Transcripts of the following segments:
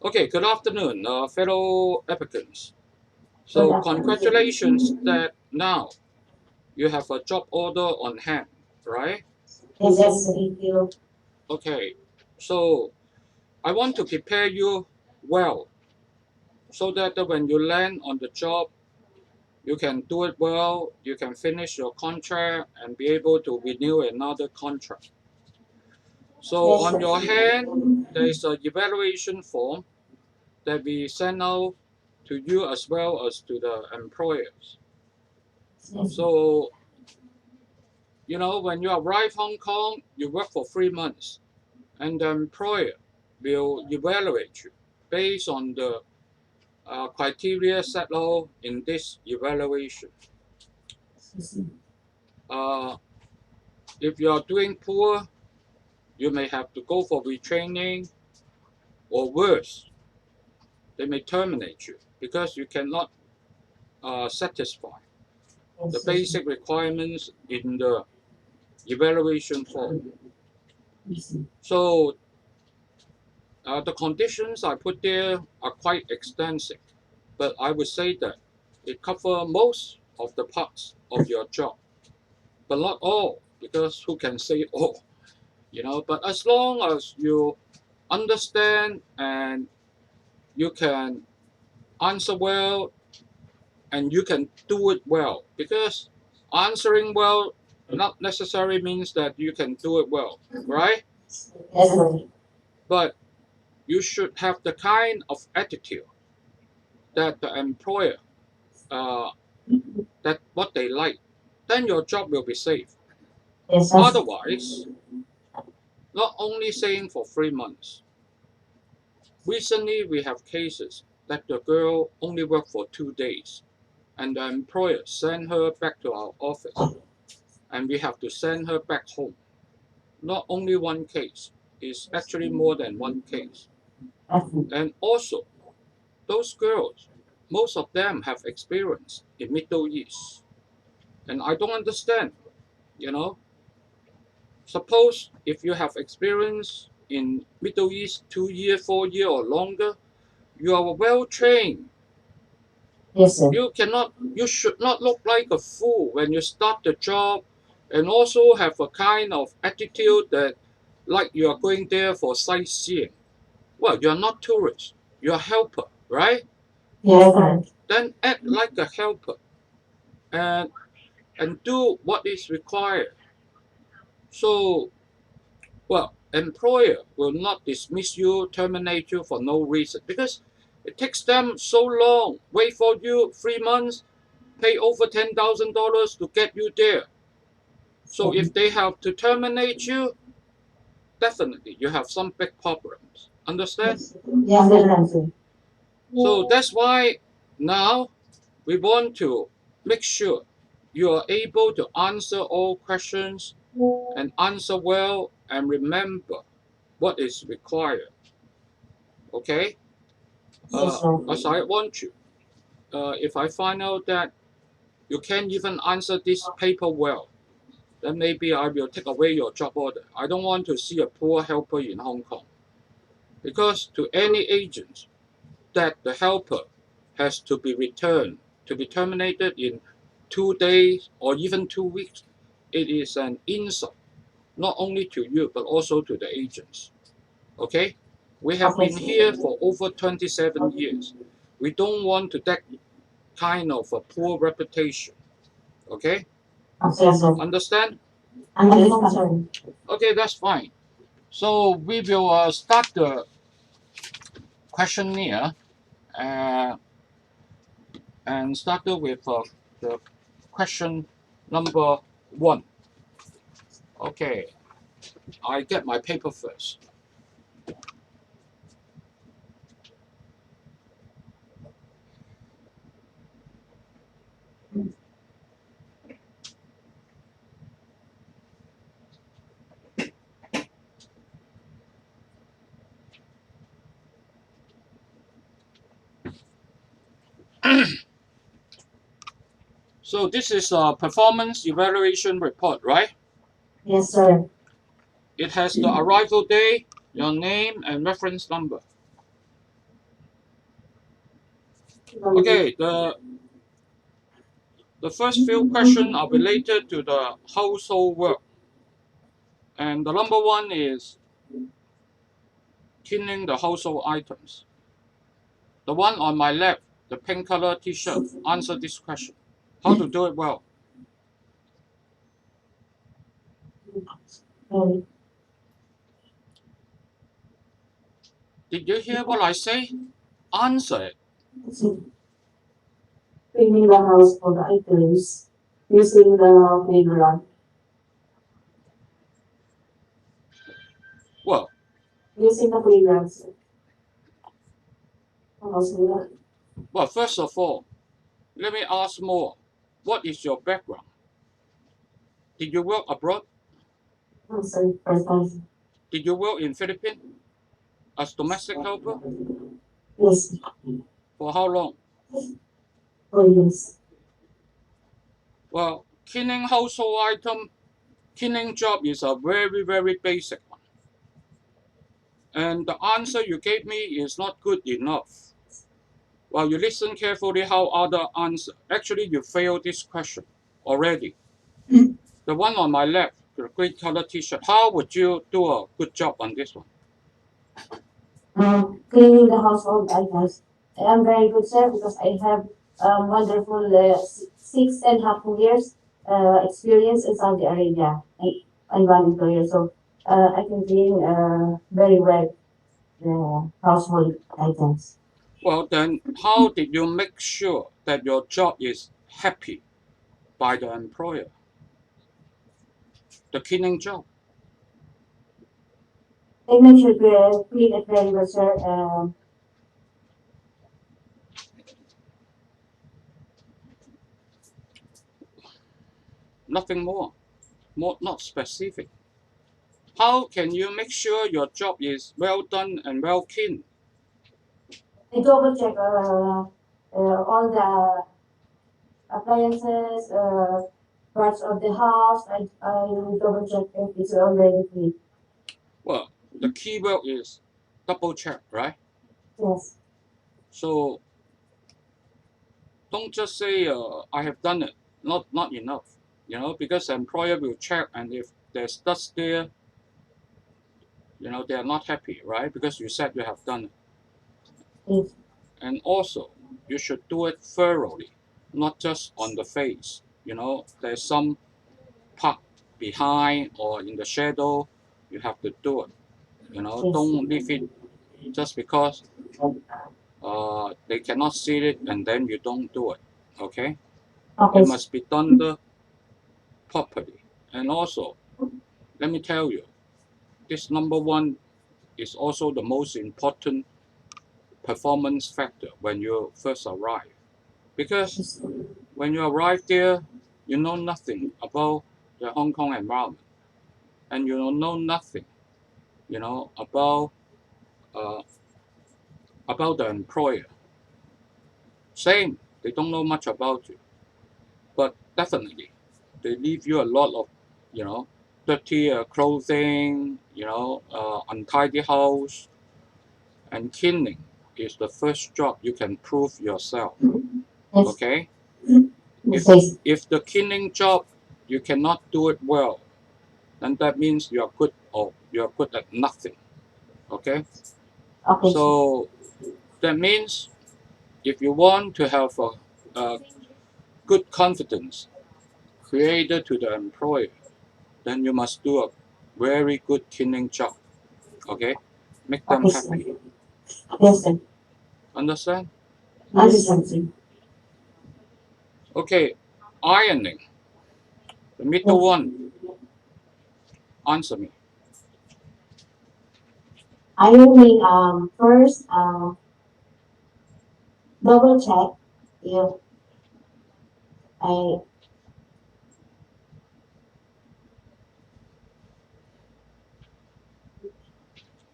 Okay, good afternoon, fellow applicants. So congratulations that now you have a job order on hand, right? Yes, thank you. Okay, so I want to prepare you well so that when you land on the job, you can do it well, you can finish your contract and be able to renew another contract. So Yes, on your sir. hand, there is an evaluation form that we send out to you as well as to the employers. Yes, So when you arrive Hong Kong, you work for 3 months, and the employer will evaluate you based on the criteria set out in this evaluation. sir. Uh, if you are doing poor, you may have to go for retraining, or worse, they may terminate you because you cannot satisfy the Yes, sir. basic requirements in the evaluation form. Yes, sir. So the conditions I put there are quite extensive, but I would say that it covers most of the parts of your job, but not all, because who can say all. But as long as you understand and you can answer well and you can do it well, because answering well not necessarily means that you can do it well, right? Yes, sir. But you should have the kind of attitude that the employer uh, that what they like, then your job will be safe. Yes, sir. Otherwise, not only saying for 3 months. Recently, we have cases that the girl only worked for 2 days, and the employer sent her back to our office, and we have to send her back home. Not only one case, it's actually more than one case. And also, those girls, most of them have experience in Middle East, and I don't understand. You know, Suppose if you have experience in Middle East 2 year, 4 year or longer, you are well trained. Yes, sir. You should not look like a fool when you start the job, and also have a kind of attitude that like you are going there for sightseeing. Well, you are not tourist, you are helper, right? Yes, sir. Then act like a helper and do what is required. So, well, employer will not dismiss you, terminate you for no reason, because it takes them so long, wait for you 3 months, pay over $10,000 to get you there. So if they have to terminate you, definitely you have some big problems. Understand? Yes, sir. So that's why now we want to make sure you are able to answer all questions and answer well and remember what is required. Okay? Yes, sir. As I want you, if I find out that you can't even answer this paper well, then maybe I will take away your job order. I don't want to see a poor helper in Hong Kong. Because to any agent that the helper has to be returned, to be terminated in 2 days or even 2 weeks, it is an insult, not only to you, but also to the agents. Okay? We have Okay, been sir. here for over 27 years. We don't want to that kind of a poor reputation. Okay? Okay, sir. Understand? Understand, sir. Okay, that's fine. So we will start the questionnaire uh, and started with the question number one. Okay, I get my paper first. So this is a performance evaluation report, right? Yes, sir. It has the arrival day, your name, and reference number. Okay, the first few questions are related to the household work. And the number one is cleaning the household items. The one on my left, the pink color t-shirt, answer this question. How to do it well? Did you hear what I say? Answer it. Cleaning the household items using the playground. Well, Using the playground, sir. Household. well, first of all, let me ask more. What is your background? Did you work abroad? I'm sorry, first time. Did you work in Philippines as domestic helper? Yes, For how long? 4 years. Well, cleaning household item, cleaning job is a very, very basic one. And the answer you gave me is not good enough. Well, you listen carefully how other answer. Actually, you failed this question already. The one on my left, the green color t-shirt, how would you do a good job on this one? Cleaning the household items. I am very good, sir, because I have wonderful 6.5 years experience in Saudi Arabia. I'm one employer, so I can clean very well the household items. Well, then how did you make sure that your job is happy by the employer? The cleaning job. I make sure to clean it very well, sir. Nothing more. More not specific. How can you make sure your job is well done and well clean? I double check all the appliances, parts of the house. I double check if it's already clean. Well, the key word is double check, right? Yes. So don't just say I have done it. Not enough, because the employer will check, and if there's dust there, they are not happy, right? Because you said you have done it. Yes. And also, you should do it thoroughly, not just on the face. There's some part behind or in the shadow. You have to do it. Yes. Don't leave it just because they cannot see it and then you don't do it. Okay? Okay. It must be done properly. And also, let me tell you, this number one is also the most important performance factor when you first arrive. Because when you arrive there, you know nothing about the Hong Kong environment. And you know nothing, uh, about the employer. Same, they don't know much about you. But definitely, they leave you a lot of, dirty clothing, untidy house, and cleaning is the first job you can prove yourself. Yes. Okay? Yes. If the cleaning job you cannot do it well, then that means you are good or you are good at nothing. Okay? Okay. So that means if you want to have a good confidence created to the employer, then you must do a very good cleaning job. Okay? Make them Okay, sir. happy. Yes, sir. Understand? Understand, sir. Okay, ironing. The middle one. Answer me. Ironing, first, double check if I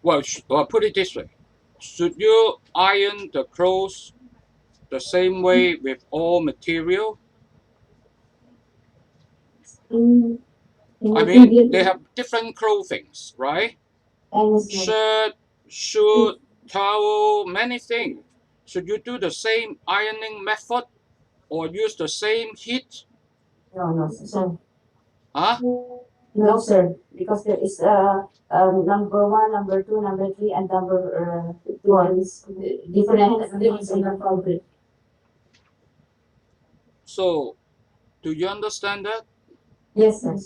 Well, put it this way. Should you iron the clothes the same way with all material? in I the mean, previous they have different clothings, right? I was Shirt, shoe, towel, many things. Should you do the same ironing method or use the same heat? No, sir. Huh? No, sir. Because there is number one, number two, number three, and number one is different things in the fabric. So, do you understand that? Yes, sir.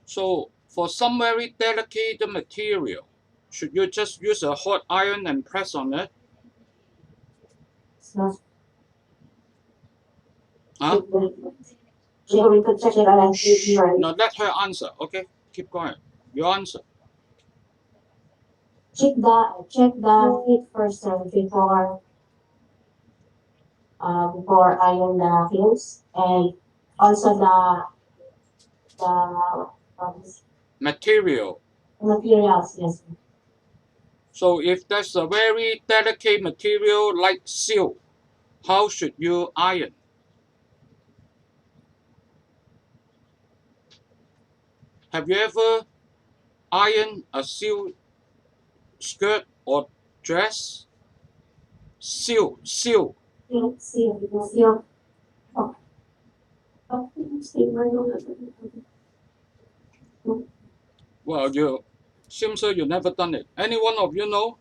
So, for some very delicate material, should you just use a hot iron and press on it? So, Huh? so we could check it out. Shh. Now let her answer. Okay, keep going. You answer. Check the heat first, sir, before iron the heels, and also the Material. materials. Yes. So if that's a very delicate material like silk, how should you iron? Have you ever ironed a silk skirt or dress? Silk. Seal. Oh. Well, you seems so you never done it. Any one of you know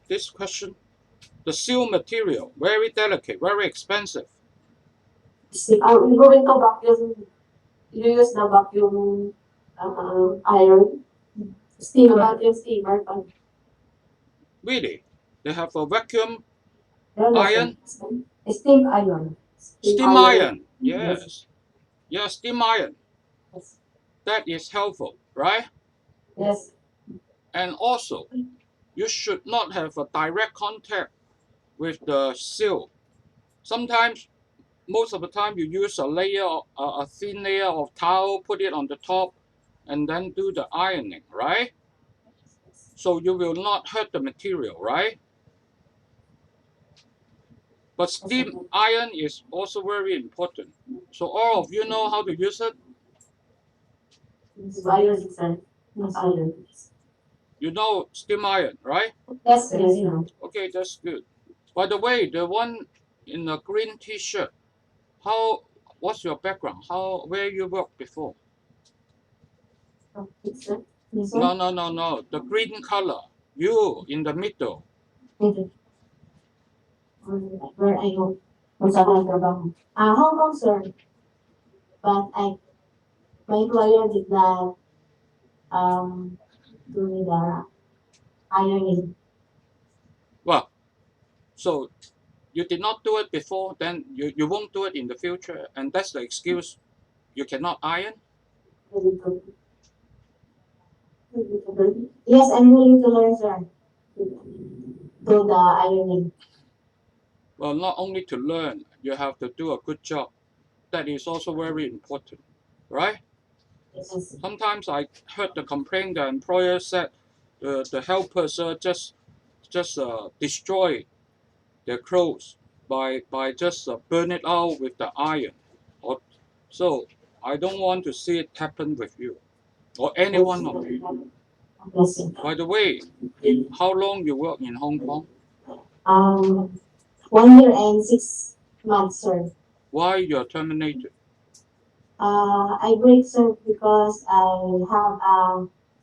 this question? The silk material, very delicate, very expensive. We're going to vacuum. You use the vacuum iron. Steamer. Really? They have a vacuum No, iron? Steam iron. Steam iron. Yes. Yes. Yeah, steam iron. Yes. That is helpful, right? Yes. And also, you should not have a direct contact with the silk. Sometimes, most of the time, you use a thin layer of towel, put it on the top, and then do the ironing, right? So you will not hurt the material, right? But steam iron is also very important. So all of you know how to use it? Iron. You know steam iron, right? Yes. Okay, that's good. By the way, the one in the green T-shirt, what's your background? Where you worked before? No. The green color. You in the middle. Where I go. Kung saan ako nagtrabaho. Hong Kong, sir. But my employer did not do me the ironing. Well, so you did not do it before, then you won't do it in the future, and that's the excuse you cannot iron? Yes, I'm willing to learn, sir. Do the ironing. Well, not only to learn, you have to do a good job. That is also very important, right? Yes. Sometimes I heard the complaint the employer said the helpers just destroy their clothes by just burn it out with the iron. So I don't want to see it happen with you or any one of you. Yes, sir. By the way, how long you work in Hong Kong? 1 year and 6 months, sir. Why you are terminated? I break, sir, because I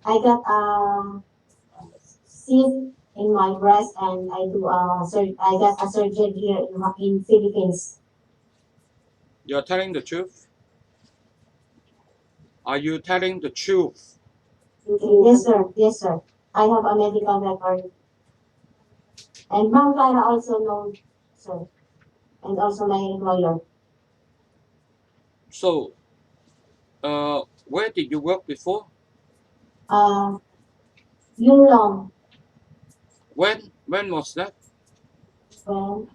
got a cyst in my breast, and I got a surgery here in Philippines. You are telling the truth? Are you telling the truth? Yes, sir. Yes, sir. I have a medical record. And Ma'am Clara also knows, sir. And also my employer. So, where did you work before? Yun Long. When was that? Well,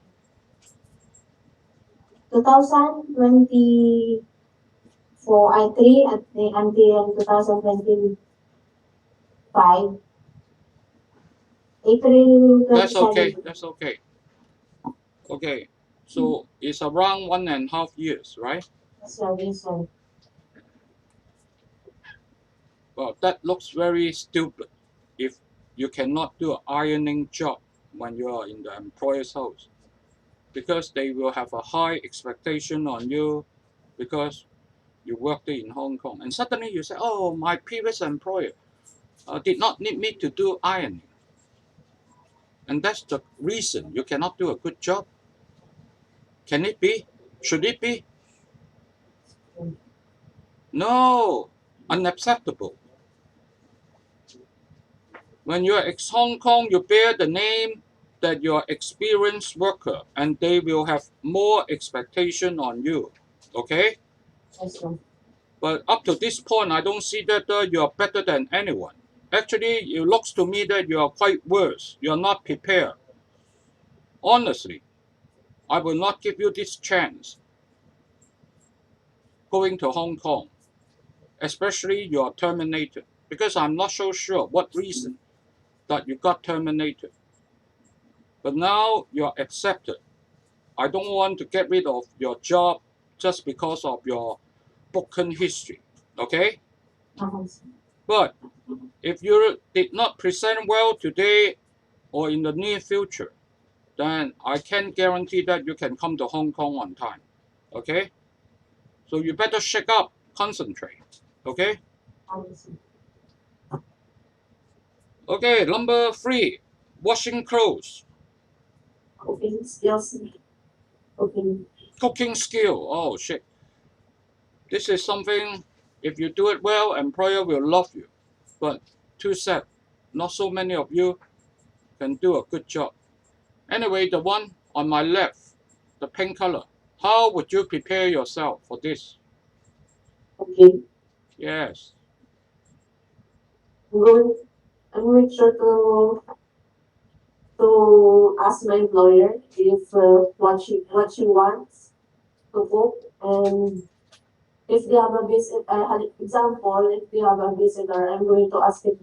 2024, I 3 until 2025. April 27. That's okay. That's okay. Okay. So it's around 1.5 years, right? Yes, sir. Yes, sir. Well, that looks very stupid if you cannot do an ironing job when you are in the employer's house, because they will have a high expectation on you because you worked in Hong Kong. And suddenly you say, oh, my previous employer did not need me to do ironing. And that's the reason you cannot do a good job. Can it be? Should it be? No, unacceptable. When you're ex-Hong Kong, you bear the name that you're experienced worker, and they will have more expectation on you. Okay? Yes, sir. But up to this point, I don't see that you are better than anyone. Actually, it looks to me that you are quite worse. You are not prepared. Honestly, I will not give you this chance going to Hong Kong, especially you are terminated, because I'm not so sure what reason that you got terminated. But now you are accepted. I don't want to get rid of your job just because of your broken history. Okay? Sir. But if you did not present well today or in the near future, then I can guarantee that you can come to Hong Kong on time. Okay? So you better shake up, concentrate. Okay? Sir. Okay, number 3, washing clothes. Cooking skills. Cooking. Cooking skill. Oh shit. This is something, if you do it well, employer will love you. But too sad, not so many of you can do a good job. Anyway, the one on my left, the pink color, how would you prepare yourself for this? Okay. Yes. I'm going sure to ask my employer if what she wants to cook, and if they have a visit, example, if they have a visitor, I'm going to ask if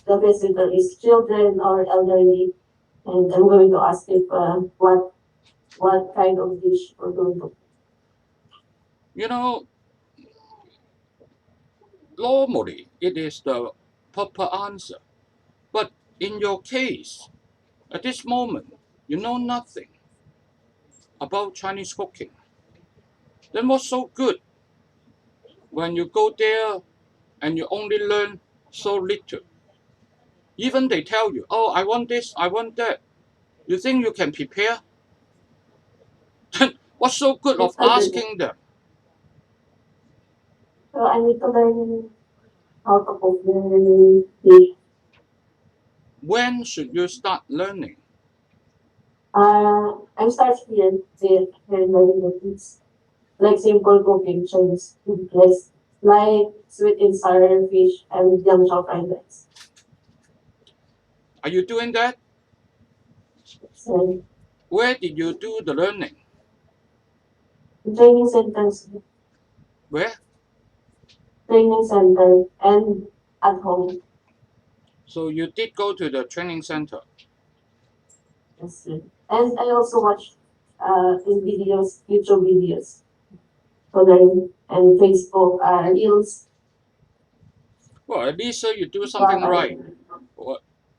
the visitor is children or elderly, and I'm going to ask if what kind of dish we're going to. You know, normally it is the proper answer. But in your case, at this moment, you know nothing about Chinese cooking. Then what's so good when you go there and you only learn so little? Even they tell you, oh, I want this, I want that. You think you can prepare? Then what's so good of Yes, I do. asking them? So I need to learn how to cook the dish. When should you start learning? I'm start here learning the things like simple cooking, Chinese food, like sweet and sour fish and yum chow fried rice. Are you doing that? So Where did you do the learning? training centers, Where? training center, and at home. So you did go to the training center. Yes, sir. And I also watch in videos, YouTube videos to learn, and Facebook reels. Well, at least you do What something I right.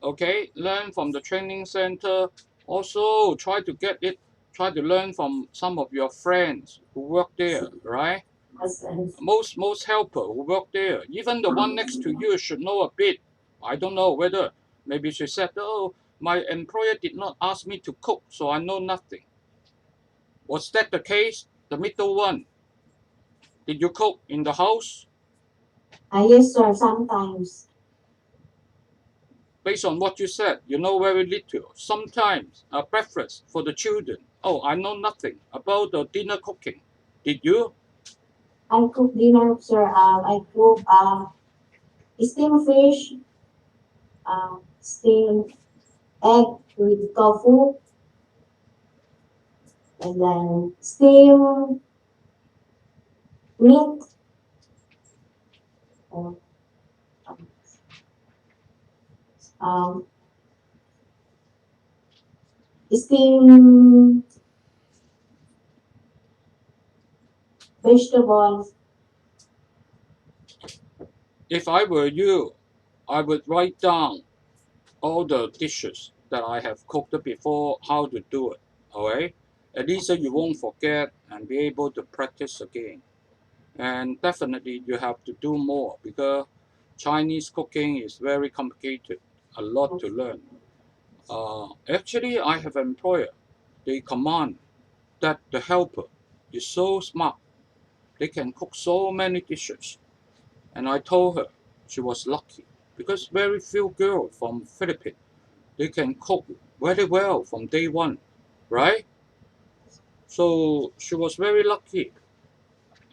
Okay, learn from the training center. Also, try to learn from some of your friends who work there, right? yes, Most helper who work there, even the one next to you should know a bit. I don't know whether maybe she said, oh, my employer did not ask me to cook, so I know nothing. Was that the case? The middle one, did you cook in the house? yes, sir. Sometimes. Based on what you said, you know very little. Sometimes a breakfast for the children. Oh, I know nothing about the dinner cooking. Did you? I cook dinner, sir. I cook steamed fish, steamed egg with tofu, and then steamed meat, or um, steamed vegetables. If I were you, I would write down all the dishes that I have cooked before, how to do it. Alright? At least you won't forget and be able to practice again. And definitely you have to do more because Chinese cooking is very complicated, a lot to learn. Actually, I have an employer. They command that the helper is so smart. They can cook so many dishes. And I told her she was lucky because very few girls from Philippines, they can cook very well from day one, right? So she was very lucky.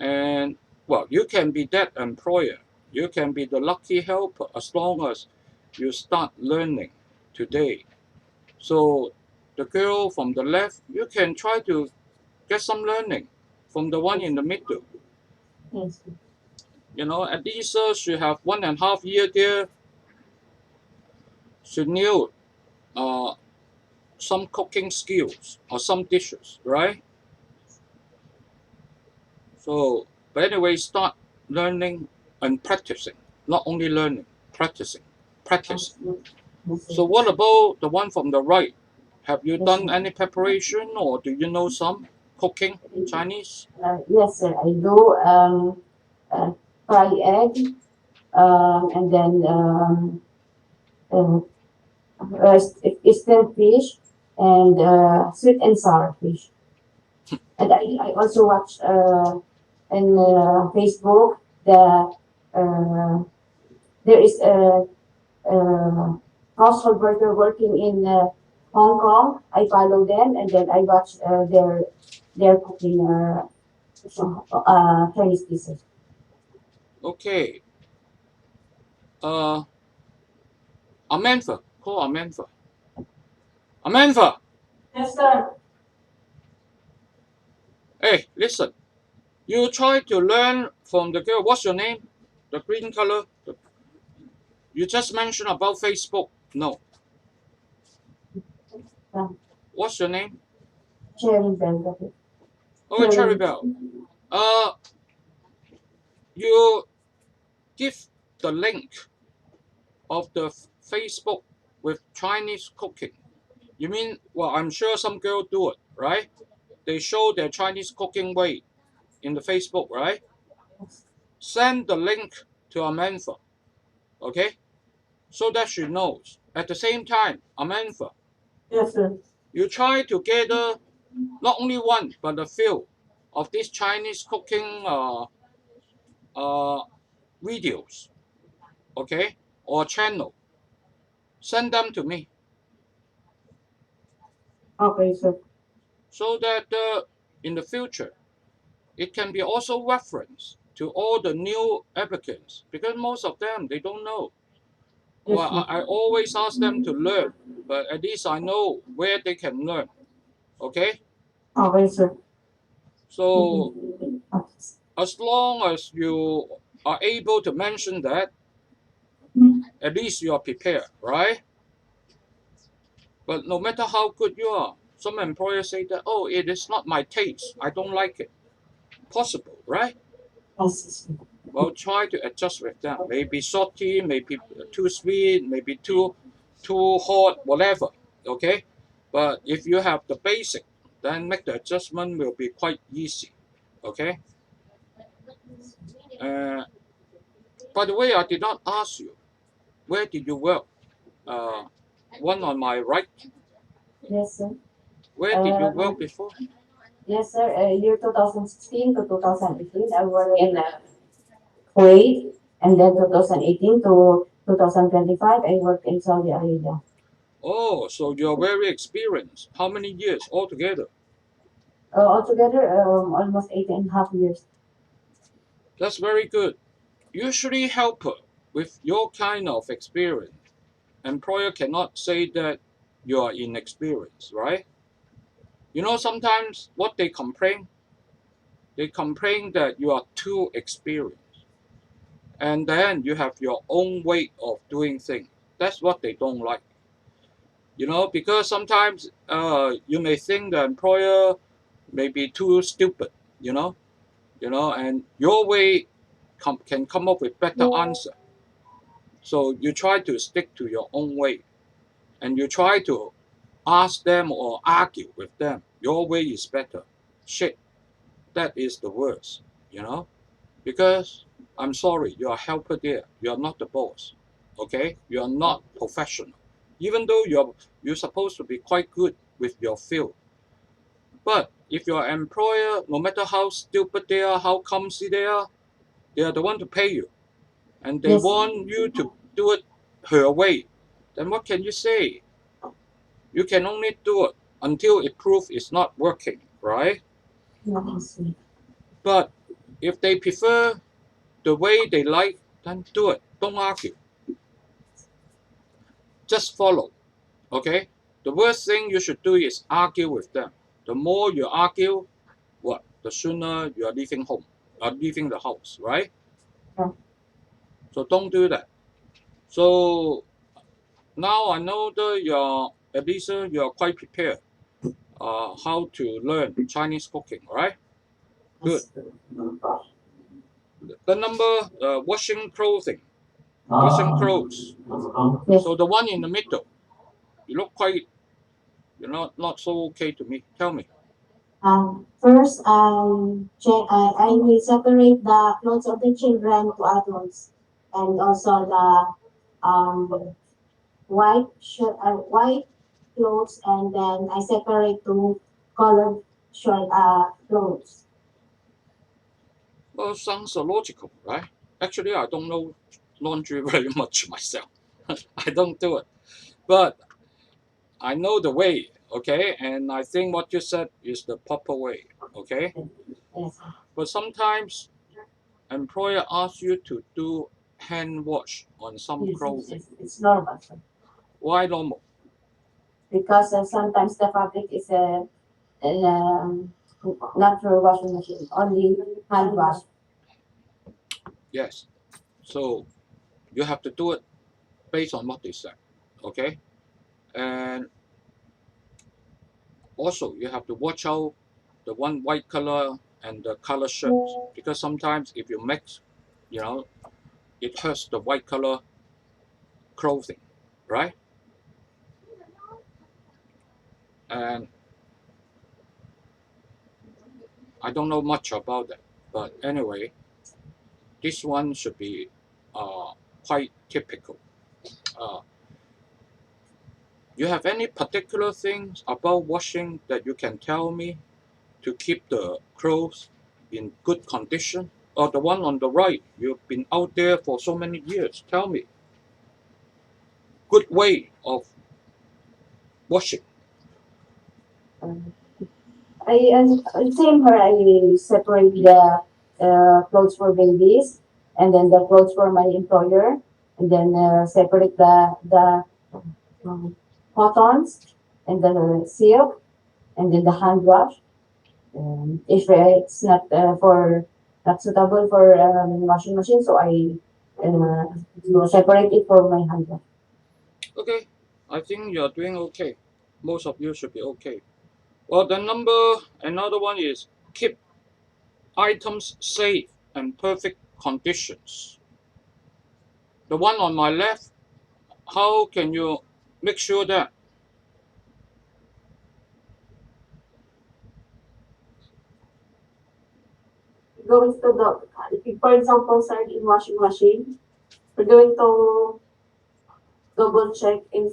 And well, you can be that employer. You can be the lucky helper as long as you start learning today. So the girl from the left, you can try to get some learning from the one in the middle. Yes. At least she have 1.5 years there. She knew uh, some cooking skills or some dishes, right? So, but anyway, start learning and practicing. Not only learning, practicing, practice. Yes, So, what about the one from the right? Have you Yes, done sir. any preparation, or do you know some cooking Chinese? Yes, sir. I do fry egg, and then steamed fish, and sweet and sour fish. And I also watch in Facebook uh, there is a household worker working in Hong Kong. I follow them and then I watch their cooking Chinese dishes. Okay. Uh, Amantha, call Amantha. Amantha, Yes, sir. hey, listen. You try to learn from the girl. What's your name? The green color. You just mentioned about Facebook. No. Yeah. What's your name? Cherry bell. Oh, Cherry Cherry. Bell. Uh, you give the link of the Facebook with Chinese cooking. You mean, well, I'm sure some girl do it, right? They show their Chinese cooking way in the Facebook, right? Send the link to Amantha, okay? So that she knows. At the same time, Amantha, Yes, sir. you try to gather not only one but a few of these Chinese cooking uh, videos, okay, or channel. Send them to me Okay, sir. so that in the future it can be also reference to all the new applicants because most of them they don't know. Yes, Well, sir. I always ask them to learn, but at least I know where they can learn. Okay, Okay, sir. so Okay. as long as you are able to mention that, at least you are prepared, right? But no matter how good you are, some employers say that, oh, it is not my taste. I don't like it. Possible, right? Yes, sir. Well, try to adjust with them. Maybe salty, maybe too sweet, maybe too hot, whatever. Okay, but if you have the basic, then make the adjustment will be quite easy. Okay. Uh, by the way, I did not ask you where did you work. Uh, One on my right. Yes, sir. Where did you work Um, before? yes, sir. Year 2016 to 2018, I worked in Kuwait, and then 2018 to 2025, I worked in Saudi Arabia. Oh, so you're very experienced. How many years altogether? Altogether, almost 8.5 years. That's very good. Usually, helper with your kind of experience, employer cannot say that you are inexperienced, right? Sometimes what they complain that you are too experienced, and then you have your own way of doing things. That's what they don't like. Because sometimes you may think the employer may be too stupid, you know, and your way can come up with better answer. So you try to stick to your own way. and you try to ask them or argue with them, your way is better. Shit, that is the worst, because I'm sorry, you are a helper there. You are not the boss. Okay? You are not professional. Even though you're supposed to be quite good with your field. But if your employer, no matter how stupid they are, how clumsy they are the one to pay you. And they Yes. want you to do it her way. Then what can you say? You can only do it until it proves it's not working, right? Yes. But if they prefer the way they like, then do it. Don't argue. Just follow. Okay? The worst thing you should do is argue with them. The more you argue, what? The sooner you are leaving home, leaving the house, right? Yeah. So don't do that. So now I know that at least you're quite prepared how to learn Chinese cooking, right? Good. The number washing clothing, washing clothes. Yes. So the one in the middle, you look quite, not so okay to me. Tell me. First, I will separate the clothes of the children to adults, and also the white clothes, and then I separate to colored short clothes. Well, sounds logical, right? Actually, I don't know laundry very much myself. I don't do it, but I know the way, okay? And I think what you said is the proper way, okay? Yes. But sometimes employer asks you to do hand wash on some Yes, clothing. it's normal Why normal? because sometimes the fabric is not through washing machine, only hand wash. Yes. So you have to do it based on what they said, okay? And also you have to watch out the one white color and the color shirts because sometimes if you mix, you know, it hurts the white color clothing, right? And I don't know much about that, but anyway, this one should be uh, quite typical. Uh, you have any particular things about washing that you can tell me to keep the clothes in good condition? Or the one on the right, you've been out there for so many years. Tell me, good way of washing. Um, same here. I separate the clothes for babies, and then the clothes for my employer, and then separate the cottons, and then silk, and then the hand wash. If it's not suitable for washing machine, so I separate it for my hand wash. Okay, I think you're doing okay. Most of you should be okay. Well, another one is keep items safe and perfect conditions. The one on my left, how can you make sure that? Going to the, for example, sir, in washing machine, we're going to double check if,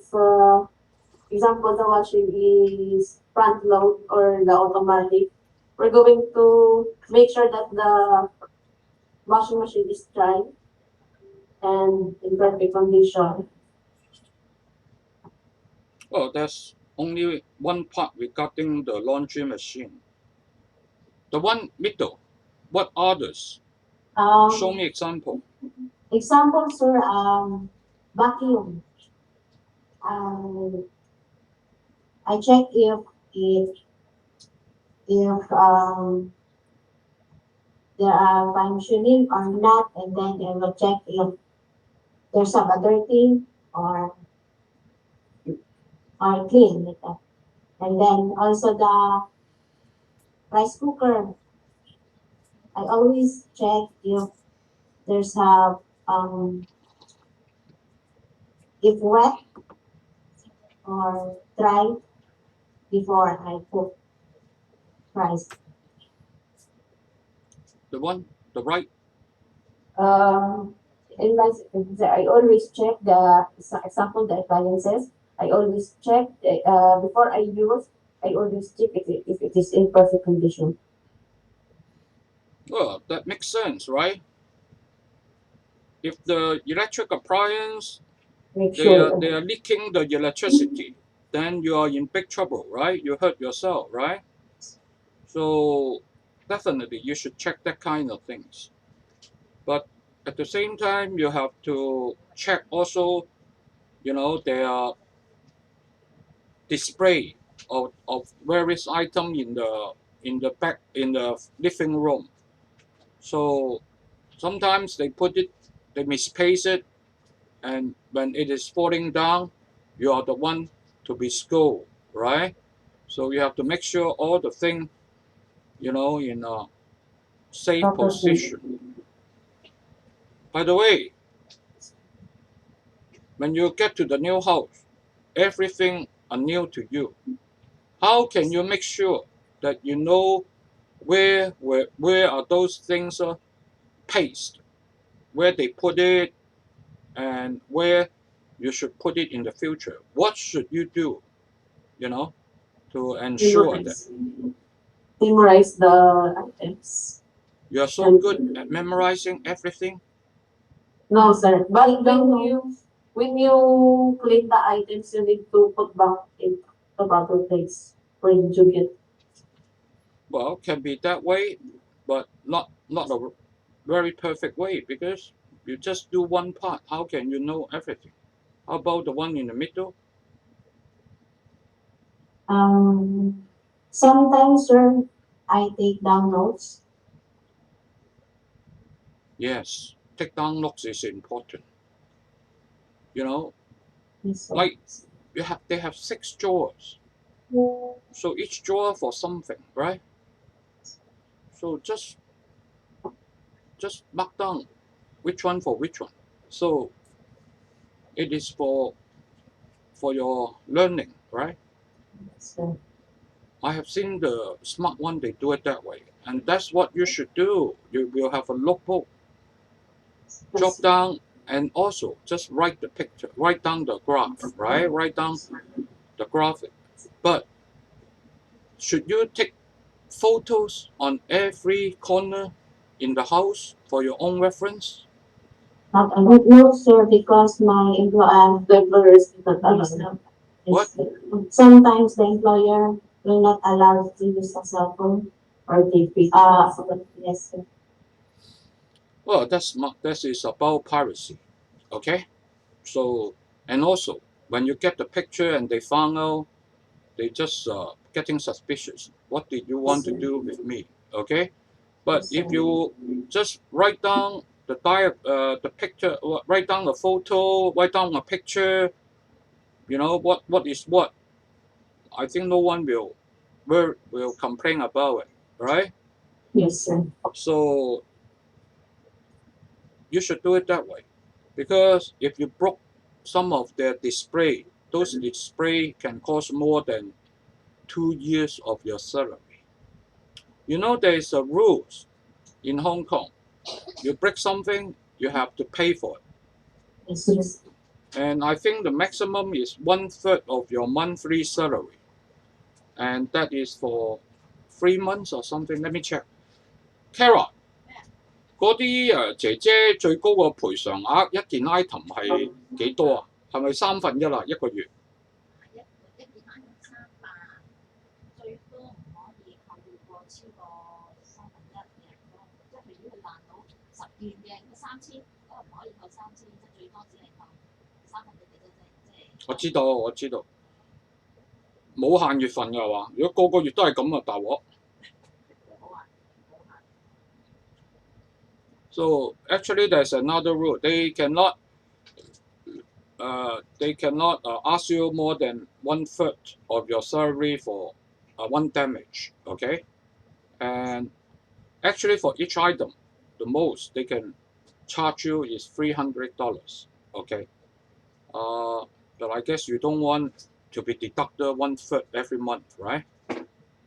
example, the washing is front load or the automatic. We're going to make sure that the washing machine is dry and in perfect condition. Well, there's only one part regarding the laundry machine. The one middle, what others? Show Um, me example. example, sir, vacuum. Um, I check if there are functioning or not, and then I will check if there's some other thing or clean like that. And then also the rice cooker. I always check if there's a if wet or try before I put price. The one, the right. In my, I always check the example the appliances. I always check before I use. I always check if it is in perfect condition. Well, that makes sense, right? If the electric appliance Make they sure. are leaking the electricity, then you are in big trouble, right? You hurt yourself, right? So definitely you should check that kind of things. But at the same time, you have to check also, their display of various items in the living room. So sometimes they misplace it, and when it is falling down, you are the one to be scolded, right? So you have to make sure all the thing, in a safe Properly. position. By the way, when you get to the new house, everything are new to you. How can you make sure that you know where are those things placed, where they put it, and where you should put it in the future? What should you do, you know, to ensure that Memorize. Memorize the items. you are so And good at memorizing everything? no, sir. But when you clean the items, you need to put back in the proper place where you get. Well, can be that way, but not a very perfect way because you just do one part. How can you know everything? How about the one in the middle? Um, Sometimes, sir, I take down notes. Yes, take down notes is important. You know, Yes, sir. like they have 6 drawers, so each drawer for something, right? So just mark down which one for which one. So it is for your learning, right? Yes, sir. I have seen the smart one, they do it that way. And that's what you should do. You will have a notebook, jot Yes, down, and also just write the picture, write down the graph, right? Write down the graphic. But should you take photos on every corner in the house for your own reference? not a good note, sir, because the employer is not allowed. What? Yes, sir. Sometimes the employer will not allow to use a cell phone or TV. Yes, sir. Well, that is about piracy, okay? So, and also, when you get the picture and they found out, they just getting suspicious. What did you Yes, want to sir. do with me? Okay, but Yes, if sir. you just write down the picture, write down a photo, write down a picture, what is what. I think no one will complain about it, right? Yes, sir. So you should do it that way, because if you broke some of their display, those display can cost more than 2 years of your salary. There is a rules in Hong Kong. You break something, you have to pay for it. Yes, yes. And I think the maximum is 1/3 of your monthly salary. And that is for 3 months or something. Let me check. Kara, 嗰啲姐姐最高個賠償額一件 item 係幾多啊？係咪1/3啊？一個月？我知道，我知道，冇限月份㗎係嘛？如果個個月都係咁啊，大鑊。So actually, there's another rule. They cannot ask you more than 1/3 of your salary for one damage. Okay, and actually for each item, the most they can charge you is $300. Okay, but I guess you don't want to be deducted 1/3 every month, right?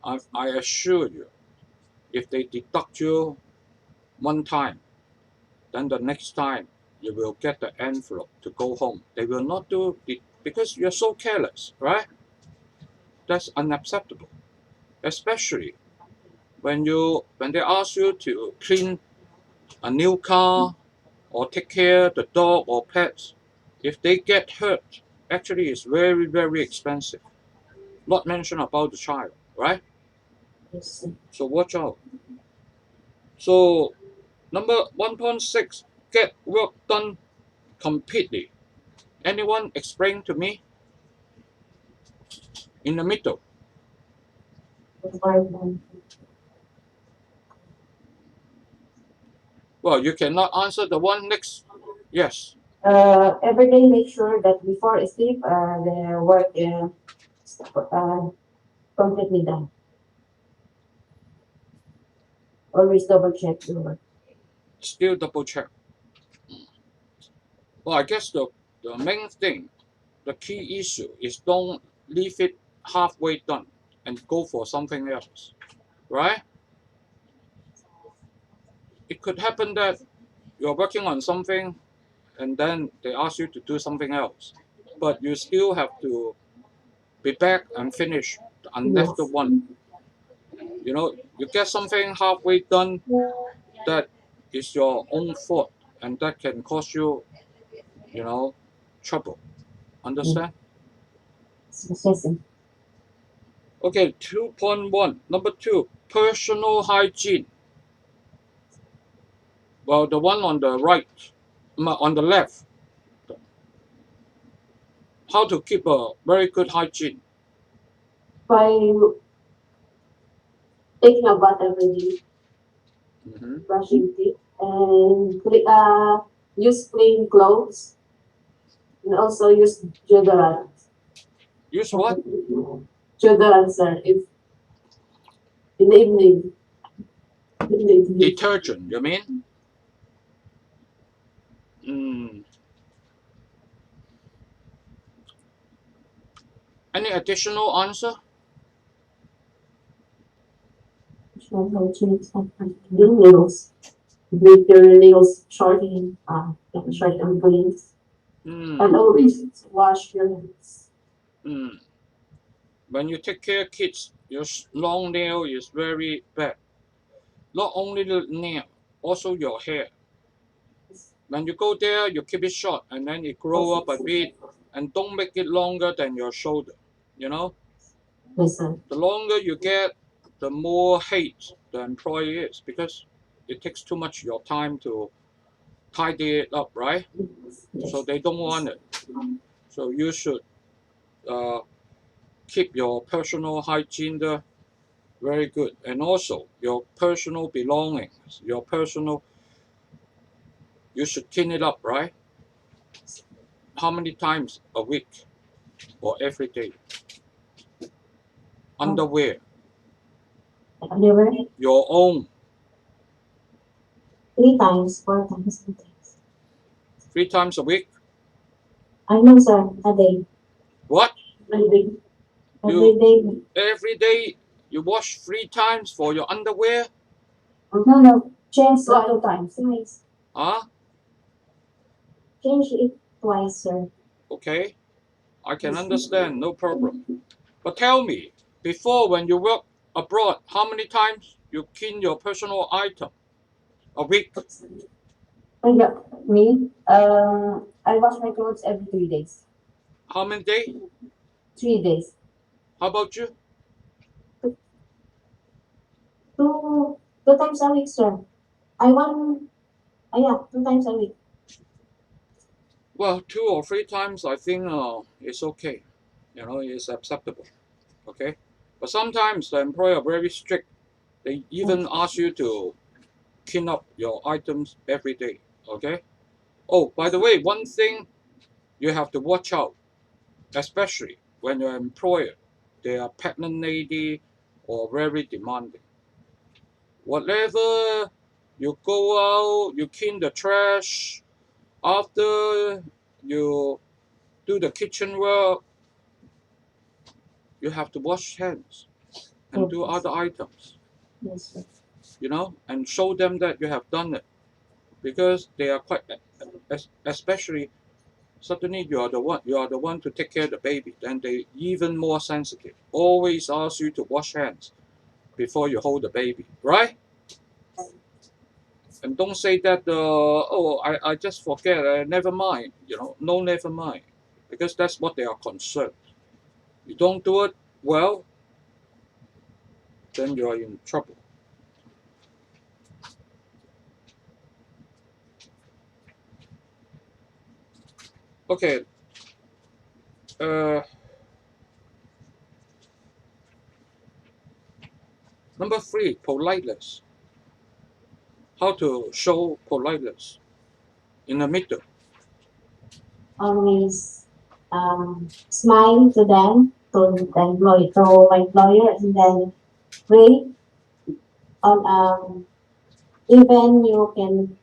I assure you, if they deduct you one time, then the next time you will get the envelope to go home. They will not do it because you're so careless, right? That's unacceptable, especially when they ask you to clean a new car or take care of the dog or pets. If they get hurt, actually it's very, very expensive. Not mention about the child, right? Yes. So watch out. So number 1.6, get work done completely. Anyone explain to me? In the middle. Well, you cannot answer the one next. Yes. Every day make sure that before sleep, the work completely done. Always double check your work. Still double check. Well, I guess the main thing, the key issue is don't leave it halfway done and go for something else, right? It could happen that you're working on something and then they ask you to do something else, but you still have to be back and finish the unleft Yes. one. You get something halfway done, that is your own fault, and that can cause you, you know, trouble. Understand? Yes. Okay, 2.1. Number 2, personal hygiene. Well, the one on the right, on the left, how to keep a very good hygiene. By taking a bath every day, Mm-hmm. brushing teeth, and use clean clothes, and also use deodorant. Use what? Deodorant, sir, if in the evening. In the evening. Detergent, you mean? Mm. Any additional answer? Do nails. Make your nails short and clean. And Mm. always wash your hands. Mm. When you take care of kids, your long nail is very bad. Not only the nail, also your hair. When you go there, you keep it short and then it grow up a bit, and don't make it longer than your shoulder. You know, Yes, sir. the longer you get, the more hate the employee is because it takes too much of your time to tidy it up, right? So Yes. they don't want it. So you should uh, keep your personal hygiene there very good, and also your personal belongings, you should clean it up, right? How many times a week or every day? Underwear, Never. your own, 3 times, 4 times, sometimes. 3 times a week. I know, sir. A day. What? Every day. Every You day. every day you wash 3 times for your underwear? No, no. Change 2 times. Twice. Huh? Change it twice, sir. Okay, I can understand, no problem. But tell me, before when you work abroad, how many times you clean your personal item a week? And yeah, me, I wash my clothes every 3 days. How many days? 3 days. How about you? Two times a week, sir. I want, yeah, 2 times a week. Well, 2 or 3 times, I think it's okay. It's acceptable. Okay, but sometimes the employer are very strict. They even ask you to clean up your items every day. Okay. Oh, by the way, one thing you have to watch out, especially when your employer, they are pregnant lady or very demanding. Whatever you go out, you clean the trash. After you do the kitchen work, you have to wash hands and do other items, Yes, sir. you know, and show them that you have done it, because they are quite, especially suddenly you are the one to take care of the baby, then they even more sensitive. Always ask you to wash hands before you hold the baby, right? And don't say that, oh, I just forget, never mind, you know, no, never mind, because that's what they are concerned. You don't do it well, then you are in trouble. Okay, number 3, politeness. How to show politeness in the middle. Always smile to them, to my employer, and then wait on even you can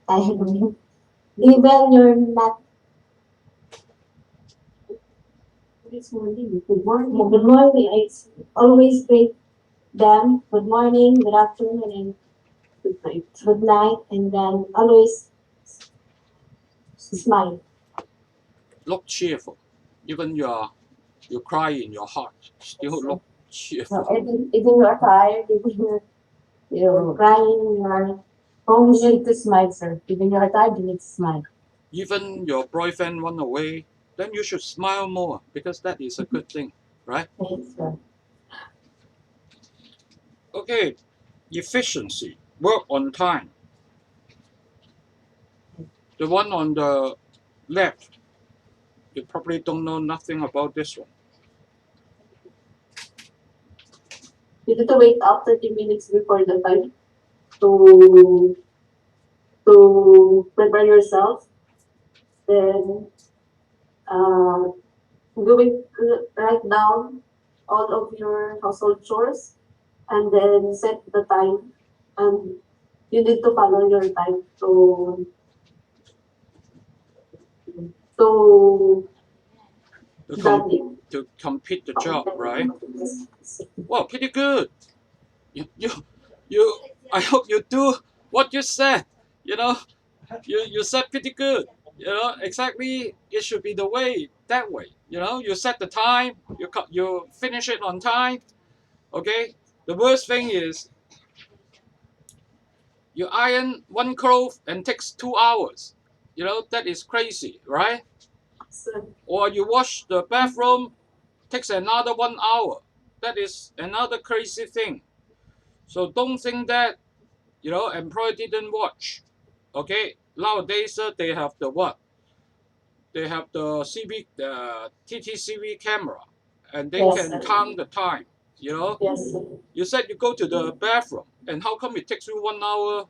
I even you're not this morning. Good morning. Good morning. It's always greet them. Good morning, good afternoon, and good night. Good night, and then always smile. Look cheerful. Even you cry in your heart, still look So cheerful. even you are tired, even you're crying, you're home, you need to smile, sir. Even you are tired, you need to smile. Even your boyfriend run away, then you should smile more, because that is a good thing, right? Yes, sir. Okay, efficiency, work on time. The one on the left, you probably don't know nothing about this one. You need to wait up 30 minutes before the time to prepare yourself. Then going write down all of your household chores and then set the time, and you need to follow your time to To, done it. to complete the job, right? Well, pretty good. You, you, I hope you do what you said. You know, you said pretty good. You know, exactly. It should be the way, that way. You know, you set the time. You finish it on time. Okay. The worst thing is you iron one cloth and takes 2 hours. You know, that is crazy, right? So, Or you wash the bathroom, takes another 1 hour. That is another crazy thing. So don't think that, you know, employer didn't watch. Okay, nowadays they have the what? They have the the TTCV camera, and they yes, can count the time. You know, yes, you said you go to the bathroom, and how come it takes you 1 hour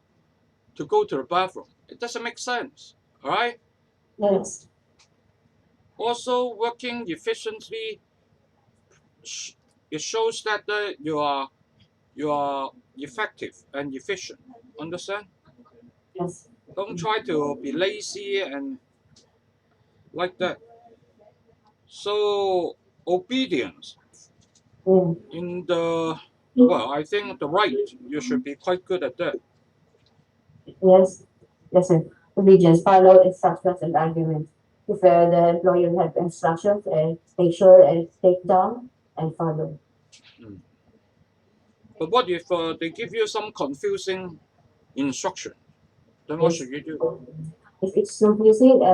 to go to the bathroom? It doesn't make sense. All right. yes, Also, working efficiently, it shows that you are effective and efficient. Understand? yes. Don't try to be lazy and like that. So obedience Mm. in the, well, I think the right, you should be quite good at that. Yes, yes, sir. Obedience, follow instructions and arguments. If the employer have instructions, make sure and take down and follow. Mm. But what if they give you some confusing instruction? Then what Yes. should you do? If it's confusing,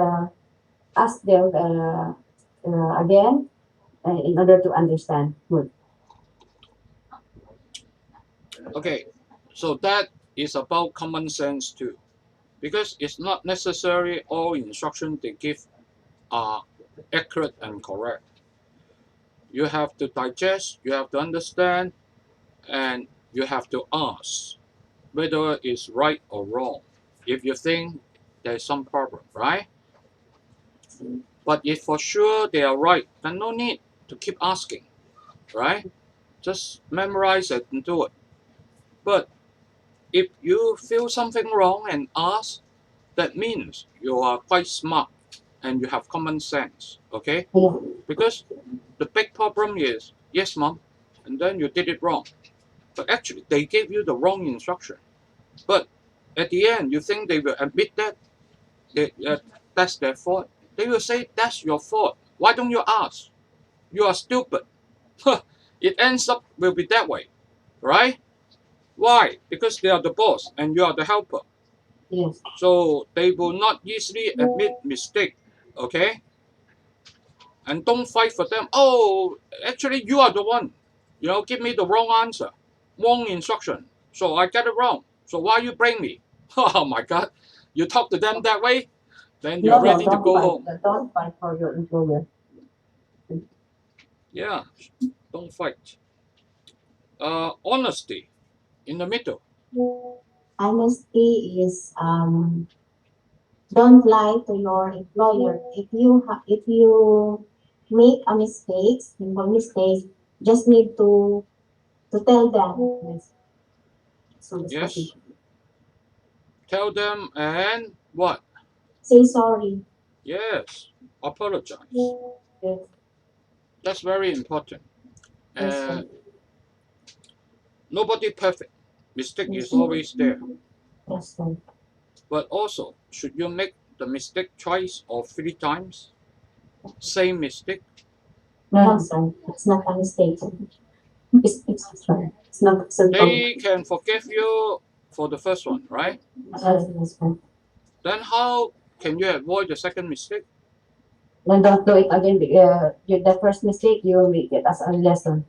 ask them again in order to understand. Good. Okay, so that is about common sense too, because it's not necessary all instruction they give are accurate and correct. You have to digest, you have to understand, and you have to ask whether it's right or wrong. If you think there's some problem, right? But if for sure they are right, then no need to keep asking, right? Just memorize it and do it. But if you feel something wrong and ask, that means you are quite smart and you have common sense, okay? Yeah. Because the big problem is yes, mom, and then you did it wrong. But actually, they gave you the wrong instruction. But at the end, you think they will admit that that's their fault? They will say that's your fault. Why don't you ask? You are stupid. It ends up will be that way, right? Why? Because they are the boss and you are the helper. Yes. So they will not easily admit mistake. Okay? And don't fight for them. Oh, actually you are the one. Give me the wrong answer, wrong instruction. So I get it wrong. So why you blame me? Oh my God. You talk to them that way, then you're No, no, ready to go home. don't fight for your employer. Yeah, don't fight. Honesty in the middle. Honesty is don't lie to your employer. If you make a mistake, simple mistakes, just need to tell them. Yes. So that's what Yes. Tell them and what? say sorry. Yes. Apologize. Yes. That's very important. Yes, Uh, sir. nobody perfect. Mistake Yes, is sir. always there. Yes, sir. But also, should you make the mistake twice or three times? Same mistake? No, No, sir. sir. It's not a mistake. It's sorry. It's not acceptable. They can forgive you for the first one, right? Yes, yes, sir. Then how can you avoid the second mistake? Then don't do it again. The first mistake, you will make it as a lesson.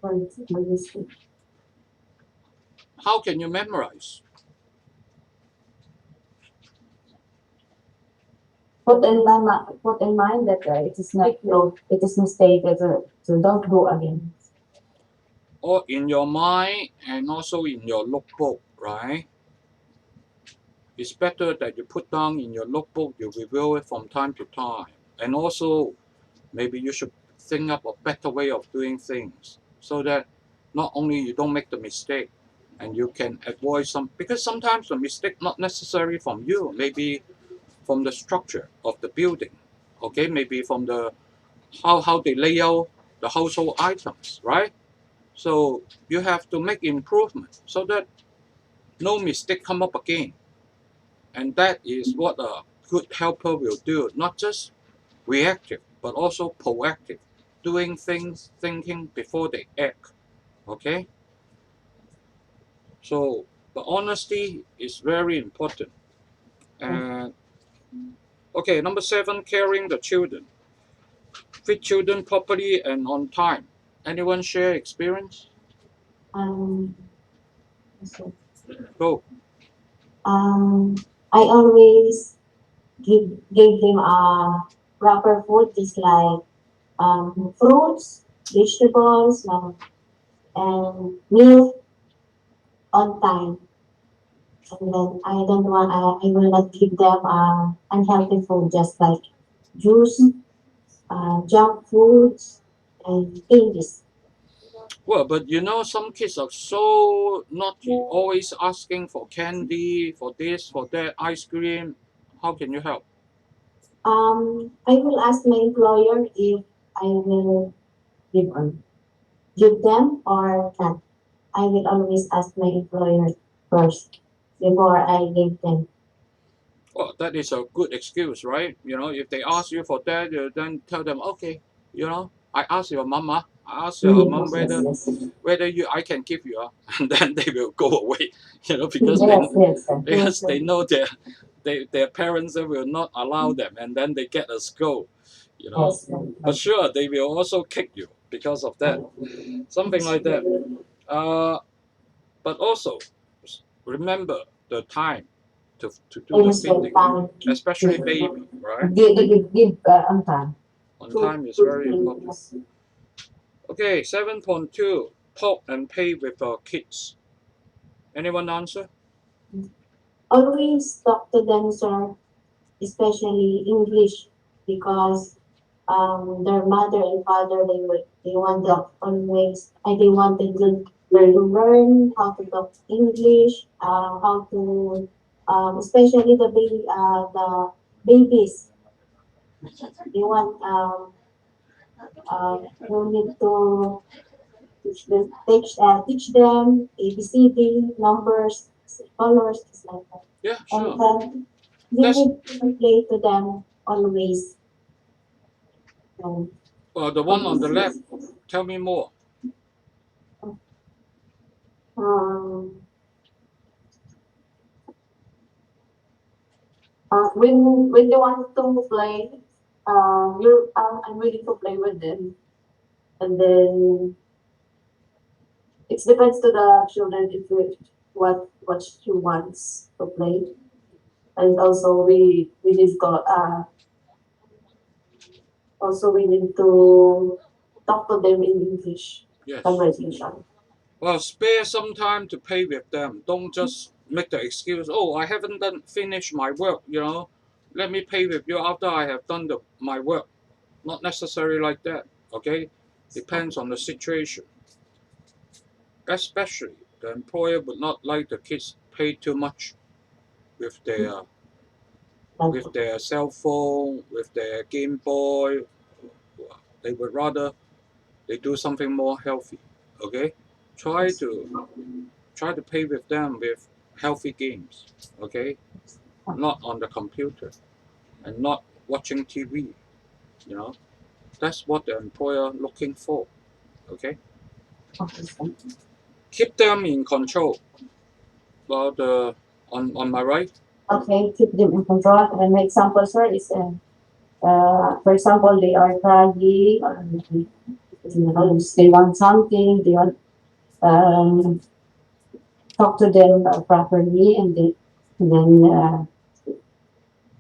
One mistake. How can you memorize? Put in mind that it is not no, it is mistake. So don't do again. Or in your mind and also in your notebook, right? It's better that you put down in your notebook, you review it from time to time. And also, maybe you should think up a better way of doing things so that not only you don't make the mistake and you can avoid some, because sometimes the mistake not necessarily from you, maybe from the structure of the building, okay, maybe from the how they lay out the household items, right? So you have to make improvement so that no mistake come up again. And that is what a good helper will do, not just reactive, but also proactive, doing things, thinking before they act. Okay? So the honesty is very important. And okay, number 7, caring the children. Feed children properly and on time. Anyone share experience? Um, so, Go. um, I always give them proper food, just like fruits, vegetables, and milk on time. And then I will not give them unhealthy food, just like juice, junk foods, and candies. Well, but some kids are so naughty, always asking for candy, for this, for that, ice cream. How can you help? I will ask my employer if I will give on give them or not. I will always ask my employer first before I give them. Well, that is a good excuse, right? If they ask you for that, you then tell them, okay, I ask your mama, I ask your mom Yes, yes, whether yes. whether I can give you, and then they will go away, because they Yes, yes, sir. because they know their parents will not allow them, and then they get a scold, you know. Yes, sir. But sure, they will also kick you because of that, something like that. Uh, but also remember the time to do the Yes, sir. feeding, Time. especially baby, right? Give on time. On time is very important. Okay, 7.2, talk and play with our kids. Anyone answer? Always talk to them, sir, especially English, because their mother and father they want to always they wanted to learn how to talk English, how to especially the babies they want You need to teach them ABCD, numbers, colors, things like that. Yeah, And sure. then you That's need to play to them always. Um, the one on the left. Tell me more. Um, when they want to play, I'm willing to play with them, and then it depends to the children if what she wants to play, and also we need to also we need to talk to them in English Yes. conversation. Well, spare some time to play with them. Don't just make the excuse, oh, I haven't finished my work, Let me play with you after I have done my work. Not necessarily like that, okay? Depends on the situation. Especially, the employer would not like the kids play too much with their cell phone, with their Game Boy. They would rather they do something more healthy, okay? Try to play with them with healthy games, okay? Not on the computer and not watching TV, you know. That's what the employer looking for, okay? Keep them in control. Well, on my right, Okay, keep them in control. And my example, sir, is for example, they are crying or they want something, they want talk to them properly, and then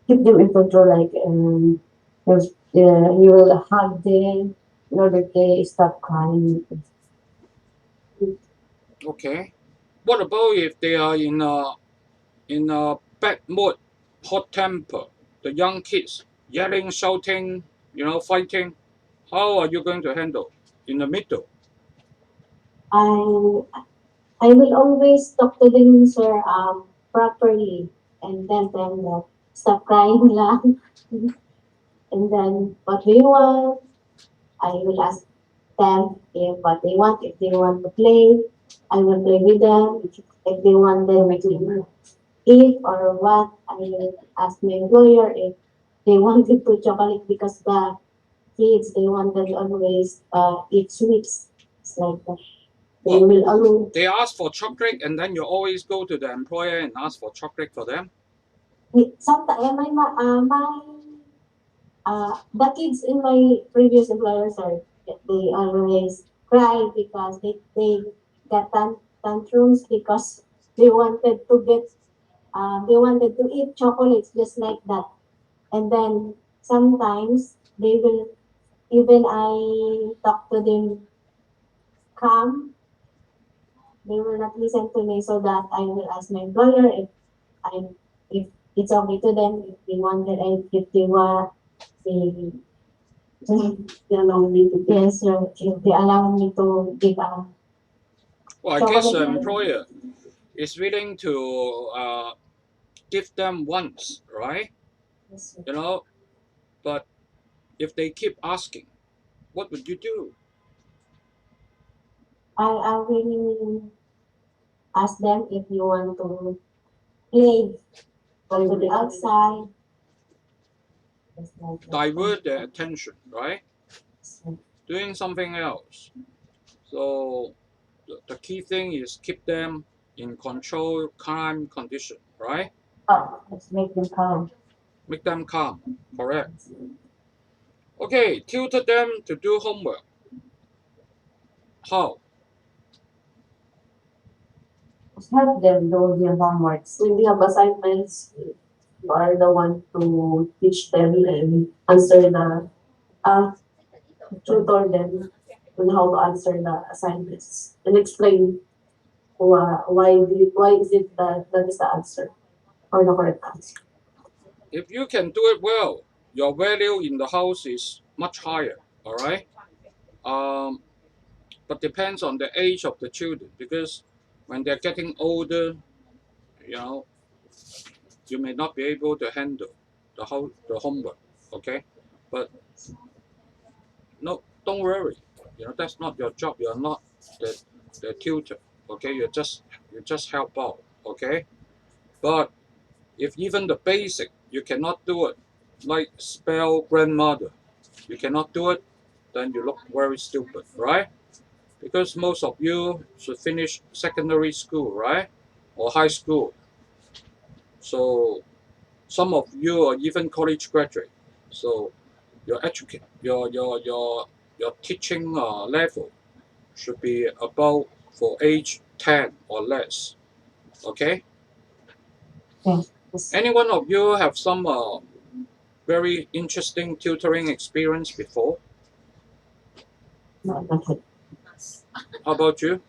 keep them in control. Like you will hug them in order they stop crying. okay. What about if they are in a bad mood, hot temper, the young kids yelling, shouting, fighting? How are you going to handle in the middle? I I will always talk to them, sir, properly, and then tell them stop crying lang. And then what do you want? I will ask them if what they want. If they want to play, I will play with them. If they want them to eat or what, I will ask my employer if they wanted to chocolate because the kids they wanted always eat sweets. It's like that. They Well, will always they ask for chocolate, and then you always go to the employer and ask for chocolate for them. sometimes the kids in my previous employers are they always cry because they got tantrums because they wanted to get they wanted to eat chocolates just like that. And then sometimes they will even I talk to them calm, they will not listen to me so that I will ask my employer I if it's okay to them if they wanted and if they want they they allow me to yes sir if they allow me to give Well, I guess the chocolate. employer is willing to give them once, right? Yes, sir. You know, but if they keep asking, what would you do? I will ask them if you want to play, go to the outside. Just like that. Divert their attention, right? So, Doing something else. So the key thing is keep them in control, calm condition, right? let's make them calm. Make them calm, correct? Okay, tutor them to do homework. How? Help them do their homeworks. When they have assignments, you are the one to teach them and answer uh, tutor them on how to answer the assignments and explain why is it that is the answer or the correct answer. If you can do it well, your value in the house is much higher, all right? Um, but depends on the age of the children because when they're getting older, you know, you may not be able to handle the homework, okay? But no, don't worry. You know, that's not your job. You're not the tutor. Okay, you just help out. Okay, but if even the basic you cannot do it, like spell grandmother, you cannot do it, then you look very stupid, right? Because most of you should finish secondary school, right? Or high school. So some of you are even college graduate. So your teaching level should be about for age 10 or less. Okay? Yes. Any one of you have some very interesting tutoring experience before? Not that. How about you?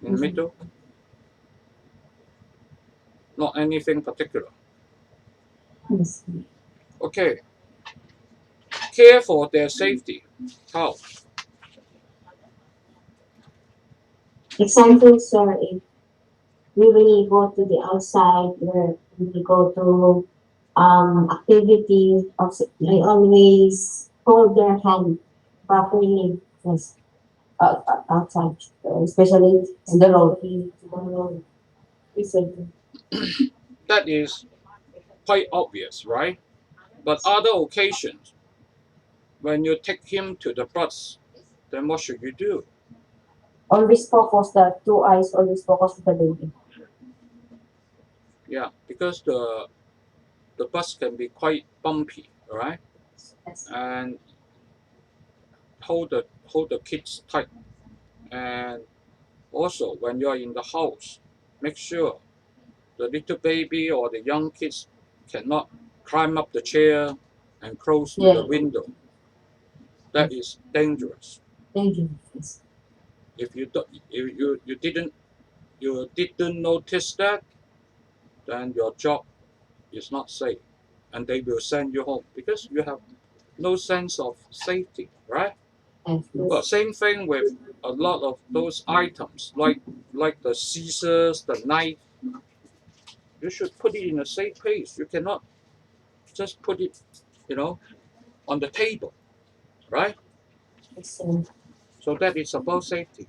In the middle? Not anything particular. Yes. Okay. Care for their safety. How? Example, sir, if we will go to the outside where we go to activities, I always hold their hand properly. Yes. Outside, especially in the road. We said, That is quite obvious, right? But other occasions, when you take him to the bus, then what should you do? always focus the two eyes, always focus the baby. Yeah, because the bus can be quite bumpy, right? Yes. And hold the kids tight. And also, when you are in the house, make sure the little baby or the young kids cannot climb up the chair and close to the Yeah. window. That is dangerous. Thank you. Yes. If you didn't notice that, then your job is not safe, and they will send you home because you have no sense of safety, right? Yes. Well, same thing with a lot of those items, like the scissors, the knife. You should put it in a safe place. You cannot just put it, you know, on the table, right? Yes. So that is about safety.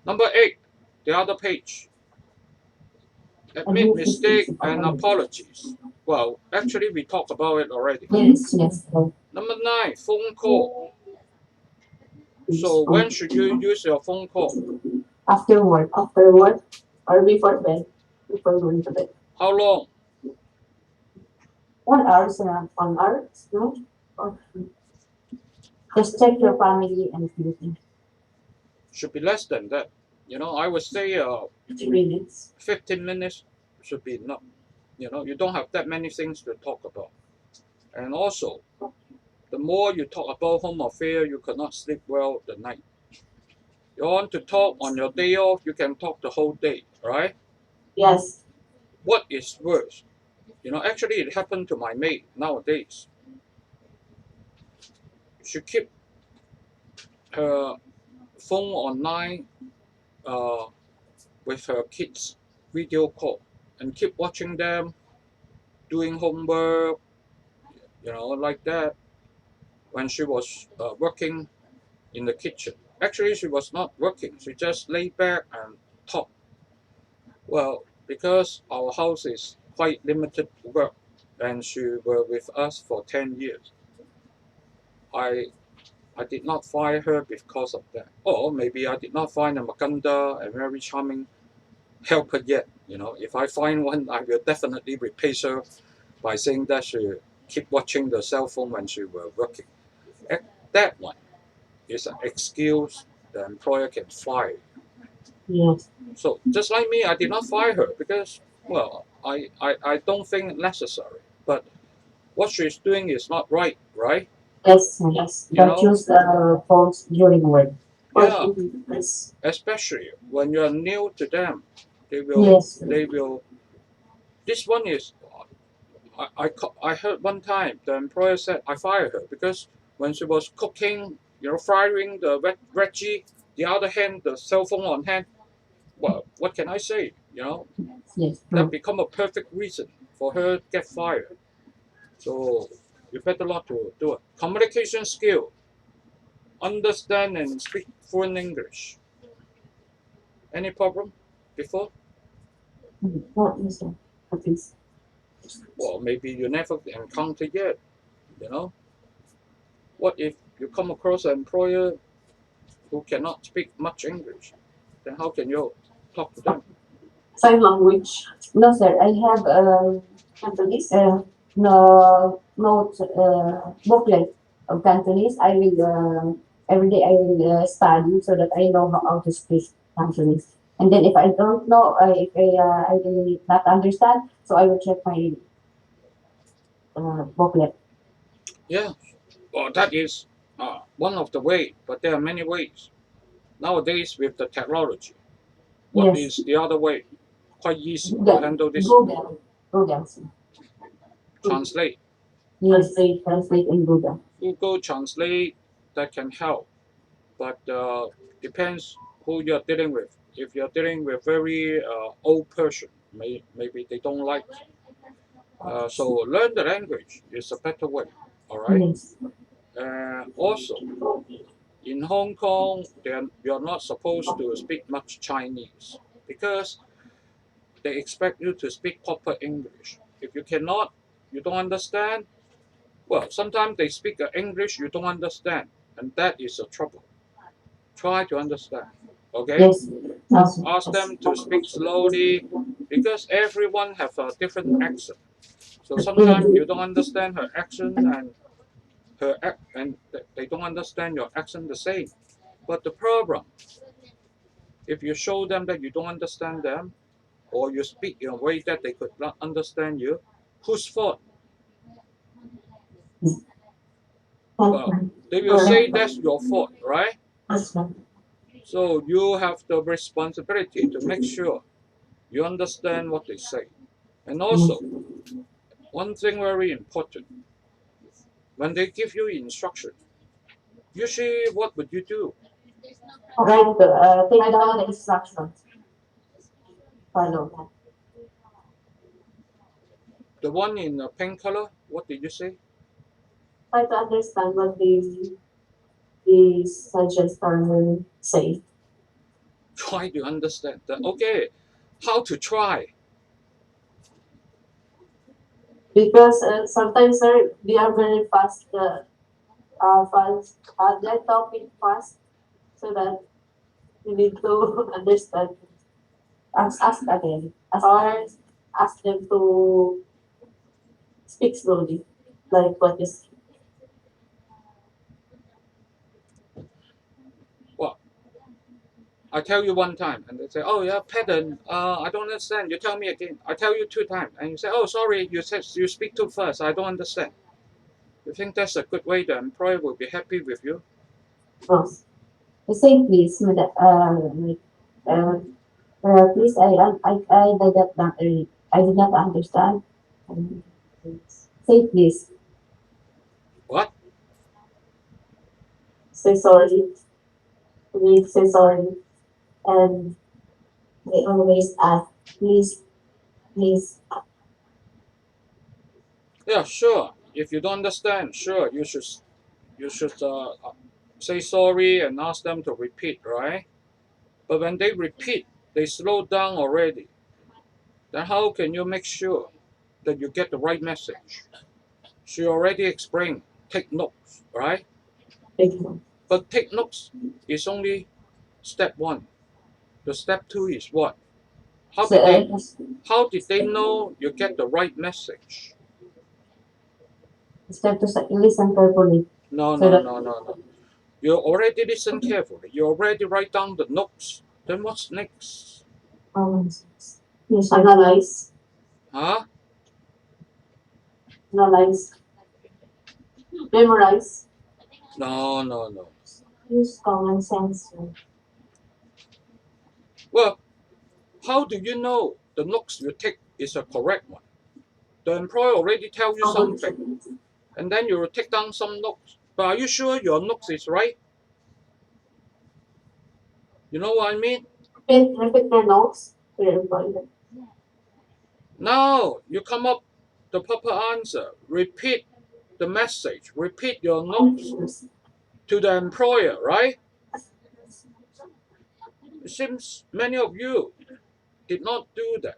Number 8, the other page. Admit mistake and apologies. Well, actually, we talked about it already. Yes. Yes. Number 9, phone call. So when should you use your phone call? After work. After work or before bed. Before going to bed. How long? 1 hour, 1 hour, no? Or Just check your family and everything. Should be less than that. You know, I would say 3 minutes. 15 minutes should be enough. You know, you don't have that many things to talk about. And also, the more you talk about home affair, you cannot sleep well the night. You want to talk on your day off, you can talk the whole day, right? Yes. What is worse? You know, actually, it happened to my maid nowadays. She keep her phone online uh, with her kids, video call, and keep watching them doing homework, you know, like that. When she was working in the kitchen, actually, she was not working. She just lay back and talked. Well, because our house is quite limited work, and she were with us for 10 years, I I did not find her because of that. Or maybe I did not find a Maganda, a very charming helper yet. You know, if I find one, I will definitely replace her by saying that she keep watching the cell phone when she were working. That one is an excuse the employer can fire. Yes. So just like me, I did not fire her because, well, I don't think necessary. But what she's doing is not right, right? Yes. Yes. You Don't know, use the phones during work. yeah. Yes. Especially when you are new to them, Yes. they will. This one is, I heard one time the employer said I fired her because when she was cooking, you know, frying the veggie, the other hand the cell phone on hand. Well, what can I say? You know, Yes. that True. become a perfect reason for her to get fired. So you better not to do it. Communication skill. understand and speak fluent English. Any problem before? What is that? Okay. Well, maybe you never encountered yet. You know, what if you come across an employer who cannot speak much English? Then how can you talk to them? Sign language. No, sir. I have Cantonese. No note booklet of Cantonese. I will every day I will study so that I know how to speak Cantonese. And then if I don't know, if I will not understand, so I will check my booklet. Yeah, well, that is one of the way, but there are many ways. Nowadays, with the technology, what Yes. is the other way? Quite easy to Google. handle this. Google. Google. Sir. Translate. Yes. Translate in Google. Google Translate, that can help, but depends who you're dealing with. If you're dealing with very old person, maybe they don't like. So learn the language is a better way. All right. Yes. Also, in Hong Kong, you're not supposed to speak much Chinese because they expect you to speak proper English. If you cannot, you don't understand. Well, sometimes they speak English you don't understand, and that is a trouble. Try to understand. Okay. Yes. Ask them to speak slowly because everyone have a different accent. So sometimes you don't understand her accent and they don't understand your accent the same. But the problem, if you show them that you don't understand them, or you speak in a way that they could not understand you, whose fault? Well, they will say that's your fault, right? So you have the responsibility to make sure you understand what they say. And also, one thing very important, when they give you instruction, usually what would you do? Right. Take down the instructions. Follow. The one in pink color, what did you say? Try to understand what the suggest or say. Try to understand. Okay, how to try? Because sometimes, sir, they are very fast. Fast. They're talking fast, so that you need to understand. Ask again. Ask them to speak slowly, like what is. Well, I tell you one time, and they say, "Oh yeah, pattern. I don't understand. You tell me again. I tell you two times, and you say, "Oh, sorry, you said you speak too fast. I don't understand." You think that's a good way the employer will be happy with you? Oh, say please, madam. Please, I did not understand. Say please. What? Say sorry. Please say sorry. And They always ask, please, please. Yeah, sure. If you don't understand, sure, you should say sorry and ask them to repeat, right? But when they repeat, they slow down already. Then how can you make sure that you get the right message? She already explained, take notes, right? But take notes is only step one. The step two is what? How did they how did they know you get the right message? step to listen carefully. No, So no, that no, no, no. You already listen carefully. You already write down the notes. Then what's next? you analyze, Huh? analyze, memorize. No, no, no. Use common sense. Well, how do you know the notes you take is a correct one? The employer already tell you something, and then you will take down some notes. But are you sure your notes is right? You know what I mean? Repeat your notes to your employer. Now you come up the proper answer. Repeat the message. Repeat your notes. to the employer, right? It seems many of you did not do that.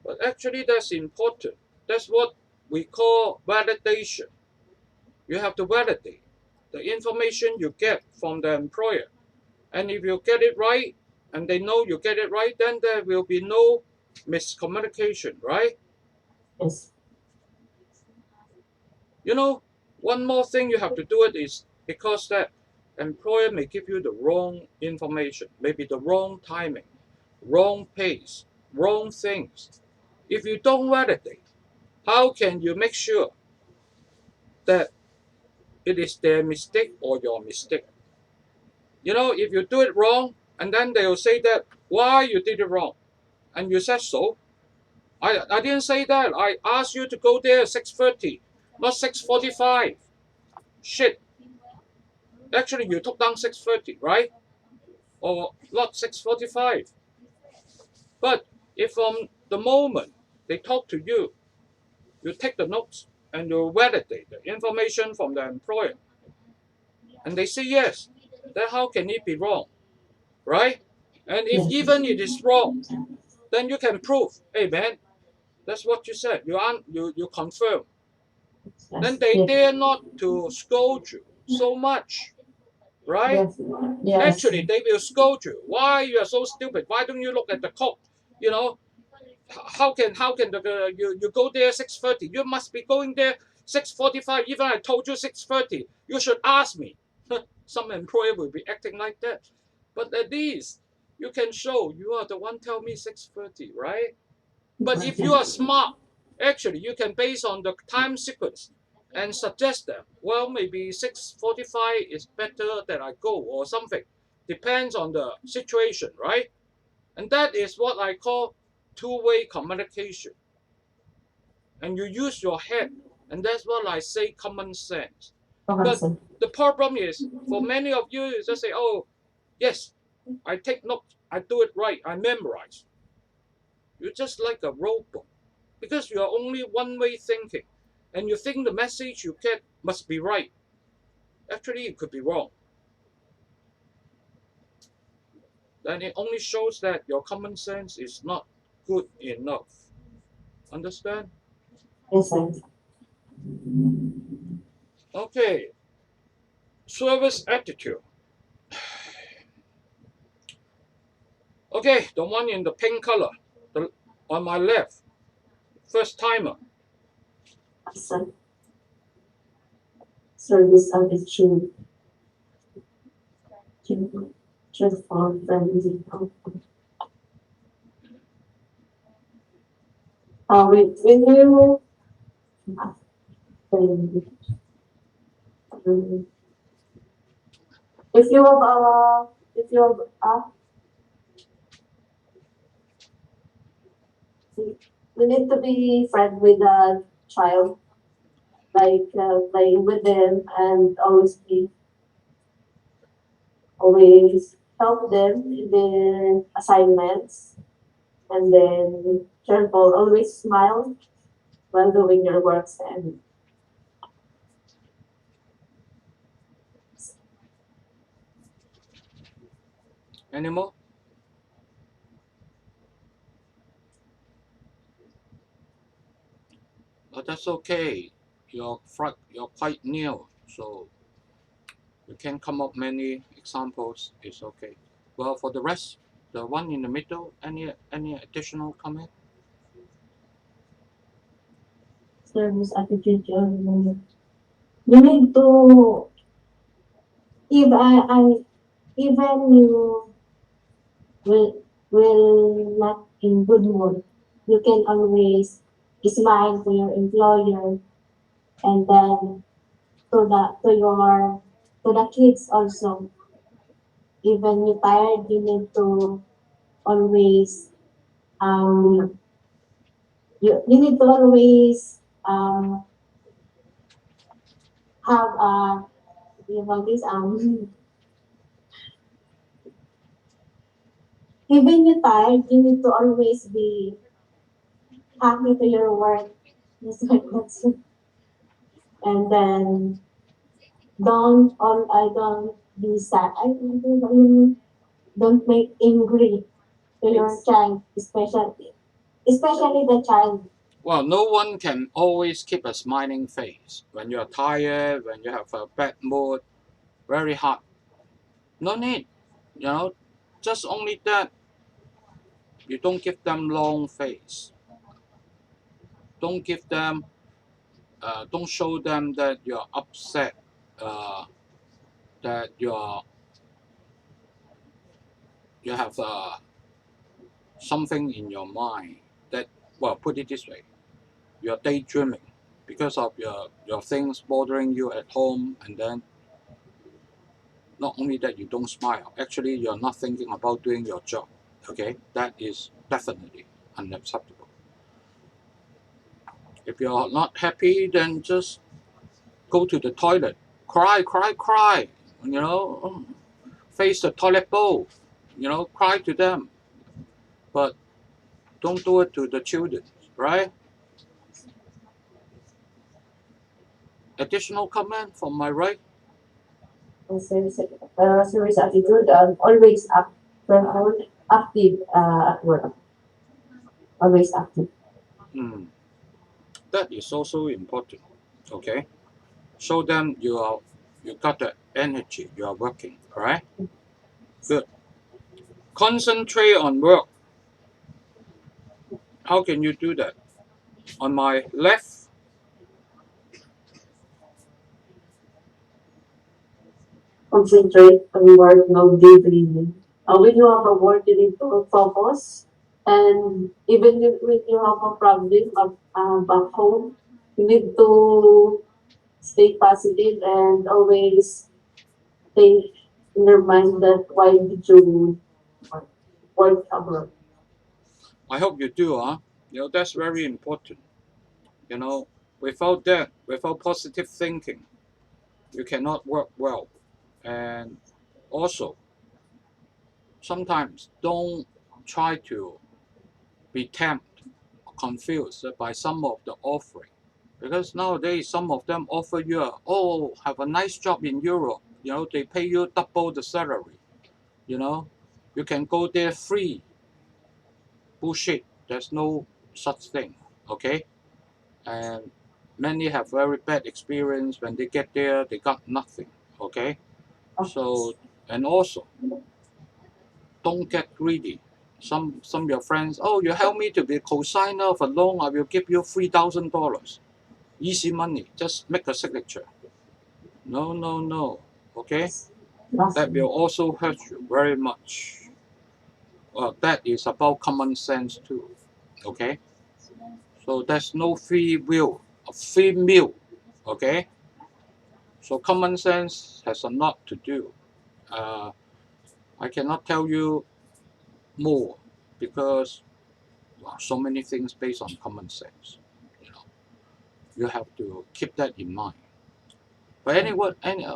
But actually, that's important. That's what we call validation. You have to validate the information you get from the employer. And if you get it right, and they know you get it right, then there will be no miscommunication, right? Yes. You know, one more thing you have to do it is because that employer may give you the wrong information, maybe the wrong timing, wrong pace, wrong things. If you don't validate, how can you make sure that it is their mistake or your mistake? You know, if you do it wrong, and then they'll say that why you did it wrong, and you said so. I didn't say that. I asked you to go there at 6:30, not 6:45. Shit. Actually, you took down 6:30, right? Or not 6:45. But if from the moment they talk to you, you take the notes and you validate the information from the employer, and they say yes, then how can it be wrong, right? And if Yes. even it is wrong, then you can prove, hey man, that's what you said. You confirm. Then they Yes. dare not to scold you so much, right? Yes. Yes. Actually, they will scold you. Why you are so stupid? Why don't you look at the clock? You know, how can you go there 6:30? You must be going there 6:45. Even I told you 6:30. You should ask me. Some employer will be acting like that, but at least you can show you are the one tell me 6:30, right? But if you are smart, actually you can base on the time sequence and suggest them. Well, maybe 6:45 is better that I go or something. Depends on the situation, right? And that is what I call two-way communication. And you use your head, and that's what I say common sense. But the problem is, for many of you, you just say, oh, yes, I take notes, I do it right, I memorize. You're just like a robot because you are only one-way thinking, and you think the message you get must be right. Actually, it could be wrong. Then it only shows that your common sense is not good enough. Understand? Yes, sir. Okay. Service attitude. Okay, the one in the pink color, on my left, first timer. Sir. Service attitude. Cheerful, friendly. When you if you have if you have you need to be friend with the child, like playing with them and always help them in their assignments, and then cheerful, always smile while doing your works, and Any more? But that's okay. You're quite new, so you can come up many examples. It's okay. Well, for the rest, the one in the middle, any additional comment? Service attitude. You need to, if even you will not in good mood, you can always smile to your employer, and then to the kids also. Even you tired, you need to always um you need to always have you know this even you tired, you need to always be happy to your work. Just like that's it. And then I don't be sad. Don't make angry to your Yes. child, especially the child. Well, no one can always keep a smiling face. When you're tired, when you have a bad mood, very hard. No need. You know, just only that you don't give them long face. Don't give them, don't show them that you're upset, uh, that you have something in your mind that, well, put it this way, you're daydreaming because of your things bothering you at home, and then not only that you don't smile, actually you're not thinking about doing your job. Okay, that is definitely unacceptable. If you're not happy, then just go to the toilet, cry, cry, cry. You know, face the toilet bowl. You know, cry to them, but don't do it to the children, right? Additional comment from my right. Service attitude, always active at work. Always active. Hmm. That is also important. Okay, show them you got the energy. You are working, right? Good. Concentrate on work. How can you do that? On my left, Concentrate on work, no daydreaming. When you have a work, you need to focus. And even if when you have a problem back home, you need to stay positive and always think in your mind that why did you work abroad. I hope you do, huh? You know, that's very important. You know, without that, without positive thinking, you cannot work well. And also, sometimes don't try to be tempted, confused by some of the offering. Because nowadays, some of them offer you, oh, have a nice job in Europe. You know, they pay you double the salary. You know, you can go there free. Bullshit. There's no such thing. Okay? And many have very bad experience when they get there, they got nothing. Okay? So, and also, don't get greedy. Some of your friends, oh, you help me to be co-signer of a loan, I will give you $3,000. Easy money, just make a signature. No, no, no. Okay? That will also hurt you very much. Well, that is about common sense too. Okay? So there's no free will, a free meal. Okay? So common sense has a lot to do. Uh, I cannot tell you more because so many things based on common sense. You know, you have to keep that in mind. But anyway,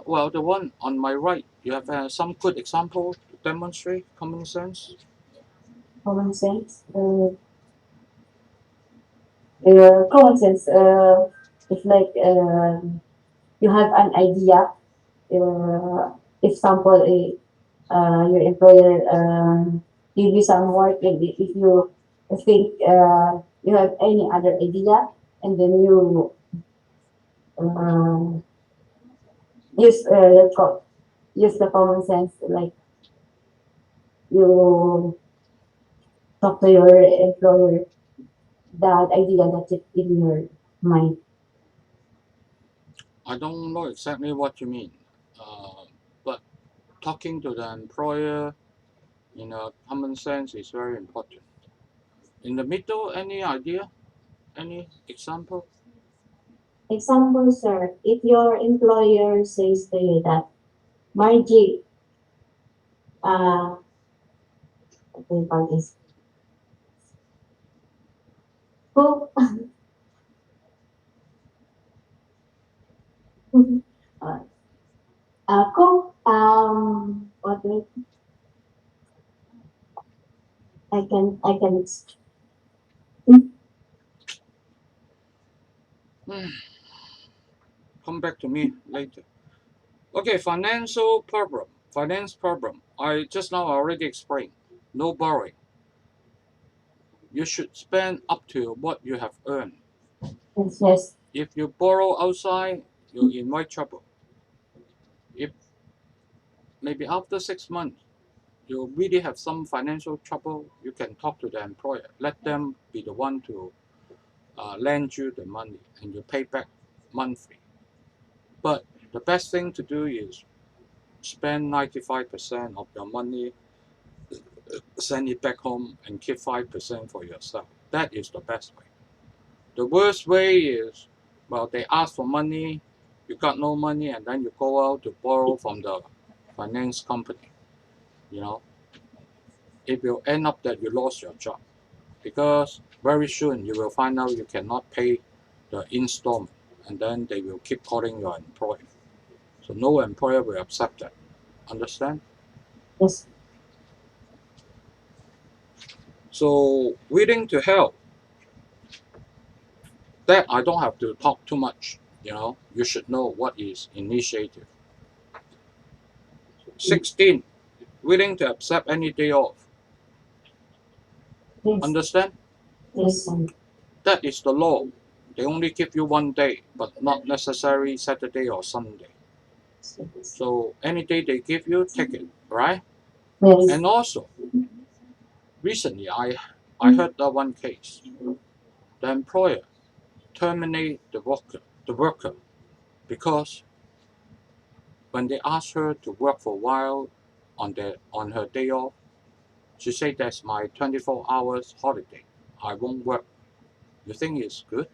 well, the one on my right, you have some good example to demonstrate common sense. Common sense. Common sense. It's like you have an idea. Example, your employer give you some work, and if you think you have any other idea, and then you um, use use the common sense, like you talk to your employer that idea that's in your mind. I don't know exactly what you mean, uh, but talking to the employer in a common sense is very important. In the middle, any idea? Any example? Example, sir, if your employer says to you that, Margie, what do you call this? Cook, uh, cook, what do I can, Come back to me later. Okay, finance problem. I just now already explained. No borrowing. You should spend up to what you have earned. Yes. If you borrow outside, you invite trouble. If maybe after 6 months you really have some financial trouble, you can talk to the employer. Let them be the one to lend you the money and you pay back monthly. But the best thing to do is spend 95% of your money, send it back home, and keep 5% for yourself. That is the best way. The worst way is, well, they ask for money, you got no money, and then you go out to borrow from the finance company. You know, it will end up that you lost your job because very soon you will find out you cannot pay the installment, and then they will keep calling your employer. So no employer will accept that. Understand? Yes. So willing to help. That I don't have to talk too much. You should know what is initiative. 16, willing to accept any day off. Yes. Understand? Yes. That is the law. They only give you one day, but not necessarily Saturday or Sunday. So any day they give you, take it, right? Yes. And also, recently I heard that one case. The employer terminate the worker because when they asked her to work for a while on her day off, she said that's my 24 hours holiday. I won't work. You think it's good?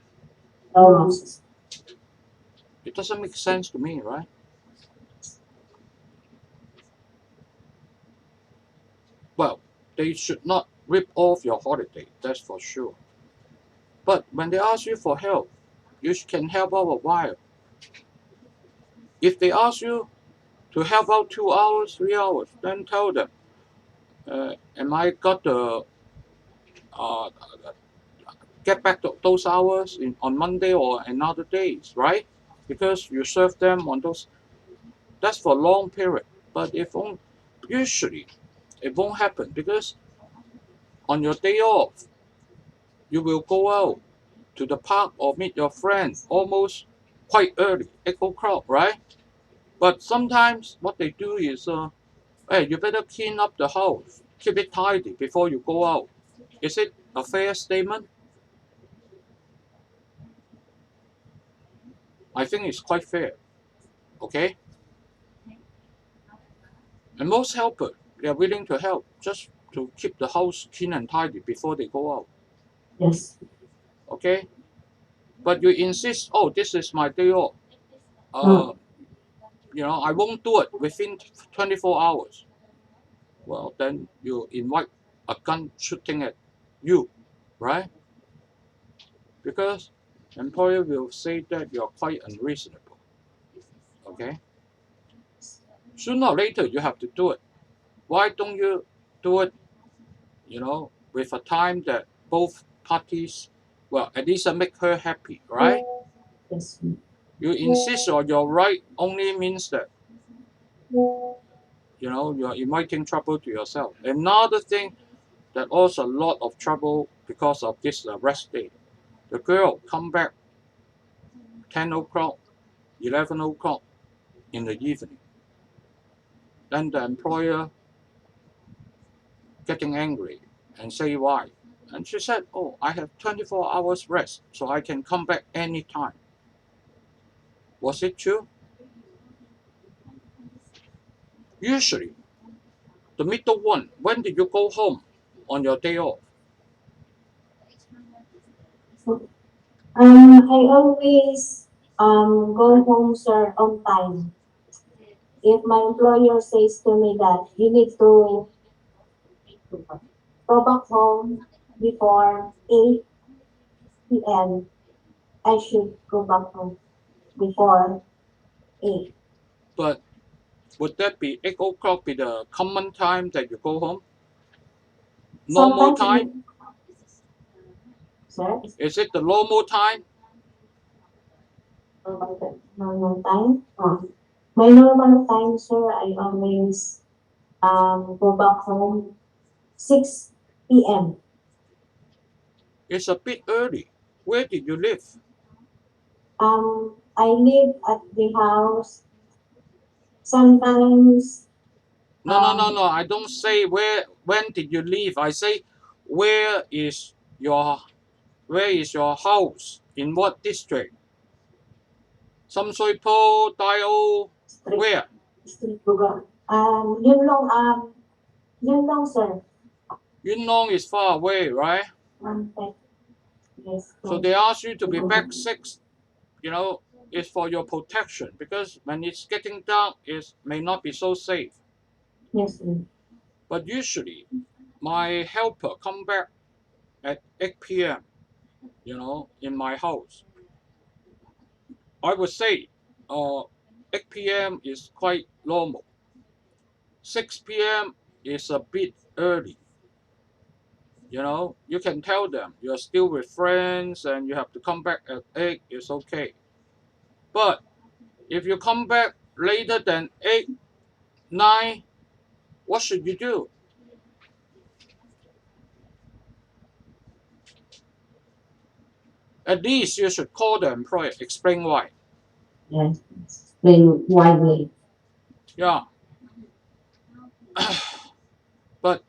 No. It doesn't make sense to me, right? Well, they should not rip off your holiday, that's for sure. But when they ask you for help, you can help out a while. If they ask you to help out 2 hours, 3 hours, then tell them, am I got to uh, get back to those hours on Monday or another days, right? Because you serve them on those. That's for a long period. But usually it won't happen because on your day off, you will go out to the park or meet your friend almost quite early, 8 o'clock, right? But sometimes what they do is, hey, you better clean up the house, keep it tidy before you go out. Is it a fair statement? I think it's quite fair, okay? And most helpers, they are willing to help just to keep the house clean and tidy before they go out, Yes. okay? But you insist, oh, this is my day off. Mm. I won't do it within 24 hours. Well, then you invite a gun shooting at you, right? Because employer will say that you're quite unreasonable, okay? Sooner or later, you have to do it. Why don't you do it, with a time that both parties, well, at least make her happy, right? Yes. You insist on your right only means that, you're inviting trouble to yourself. Another thing that also a lot of trouble because of this rest day. The girl come back 10 o'clock, 11 o'clock in the evening. Then the employer getting angry and say why. And she said, oh, I have 24 hours rest, so I can come back anytime. Was it true? Usually, the middle one, when did you go home on your day off? I always go home, sir, on time. If my employer says to me that you need to go back home before 8 p.m., I should go back home before 8. But would that be 8 o'clock be the common time that you go home? Normal Sometimes, time? sir, Is it the normal time? normal time. My normal time, sir, I always go back home 6 p.m. It's a bit early. Where did you live? I live at the house. Sometimes, No. I don't say when did you leave. I say where is your where is your house? In what district? Some Sui Po, Dio, street, where? street lugar. Yun long, sir. Yun Long is far away, right? One pet, yes, So they ask you to be back 6, is for your protection because when it's getting dark, it may not be so safe. yes, sir. But usually, my helper come back at 8 p.m. In my house. I would say, 8 p.m. is quite normal. 6 p.m. is a bit early. You can tell them you're still with friends and you have to come back at 8. It's okay. But if you come back later than 8, 9, what should you do? At least you should call the employer, explain why. Yes, explain widely. Yeah, but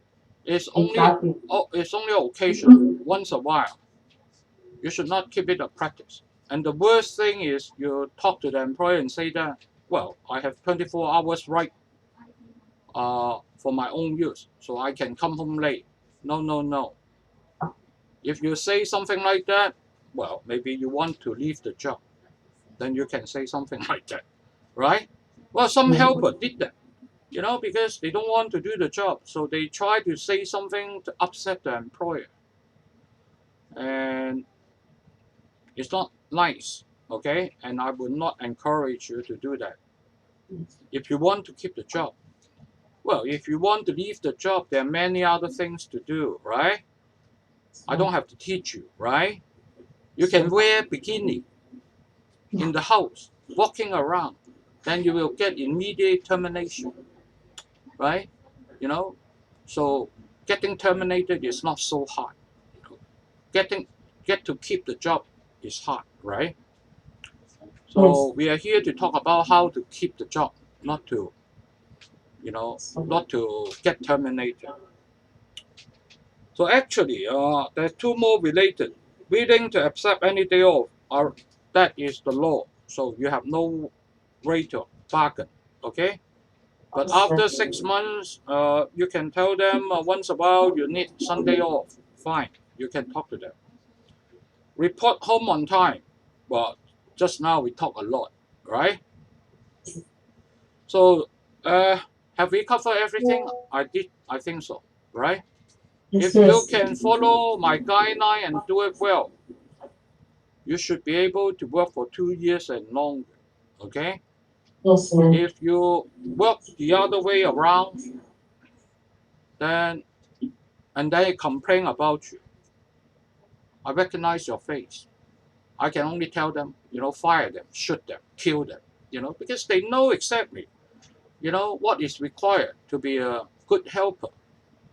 it's only Exactly. it's only occasional, once a while. You should not keep it a practice. And the worst thing is you talk to the employer and say that, well, I have 24 hours right for my own use, so I can come home late. No. If you say something like that, well, maybe you want to leave the job. Then you can say something like that, right? Well, some Yes, helper did that, because they don't want to do the job. So they try to say something to upset the employer. And it's not nice, okay? And I would not encourage you to do that. If you want to keep the job, well, if you want to leave the job, there are many other things to do, right? I don't have to teach you, right? You can wear bikini in the house, walking around, then you will get immediate termination, right? You know, so getting terminated is not so hard. Getting get to keep the job is hard, right? yes. So we are here to talk about how to keep the job, not to not to get terminated. So actually, there's two more related. Willing to accept any day off, that is the law. So you have no right to bargain, okay? But after 6 months, you can tell them once a while you need Sunday off. Fine, you can talk to them. Report home on time. Well, just now we talk a lot, right? So, have we covered everything? I did. I think so, right? Yes, If you yes. can follow my guideline and do it well, you should be able to work for 2 years and longer. Okay? Yes, sir. If you work the other way around, then and they complain about you, I recognize your face. I can only tell them, fire them, shoot them, kill them, because they know exactly, what is required to be a good helper.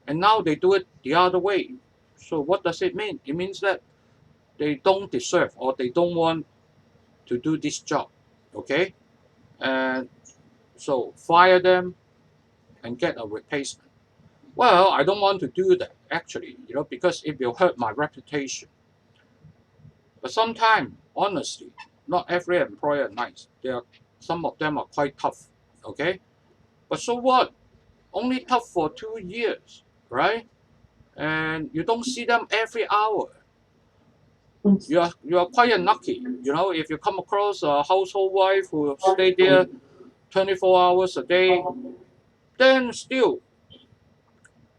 And now they do it the other way. So what does it mean? It means that they don't deserve or they don't want to do this job. Okay? And so fire them and get a replacement. Well, I don't want to do that actually, because it will hurt my reputation. But sometimes, honestly, not every employer is nice. Some of them are quite tough. Okay? But so what? Only tough for 2 years, right? And you don't see them every hour. You are quite unlucky, if you come across a household wife who stay there 24 hours a day, then still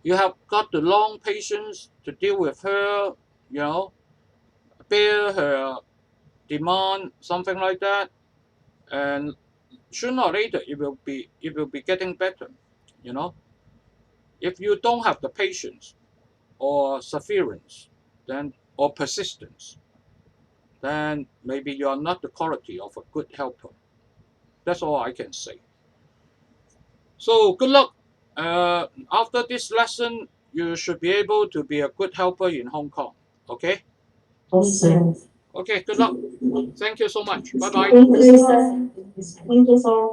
you have got the long patience to deal with her, you know, bear her demand, something like that, and sooner or later it will be getting better, you know. If you don't have the patience or perseverance, then or persistence, then maybe you are not the quality of a good helper. That's all I can say. So good luck. After this lesson, you should be able to be a good helper in Hong Kong. Okay? Yes, sir. Okay, good luck. Thank you so much. Bye bye. Thank you, sir. Thank you, sir.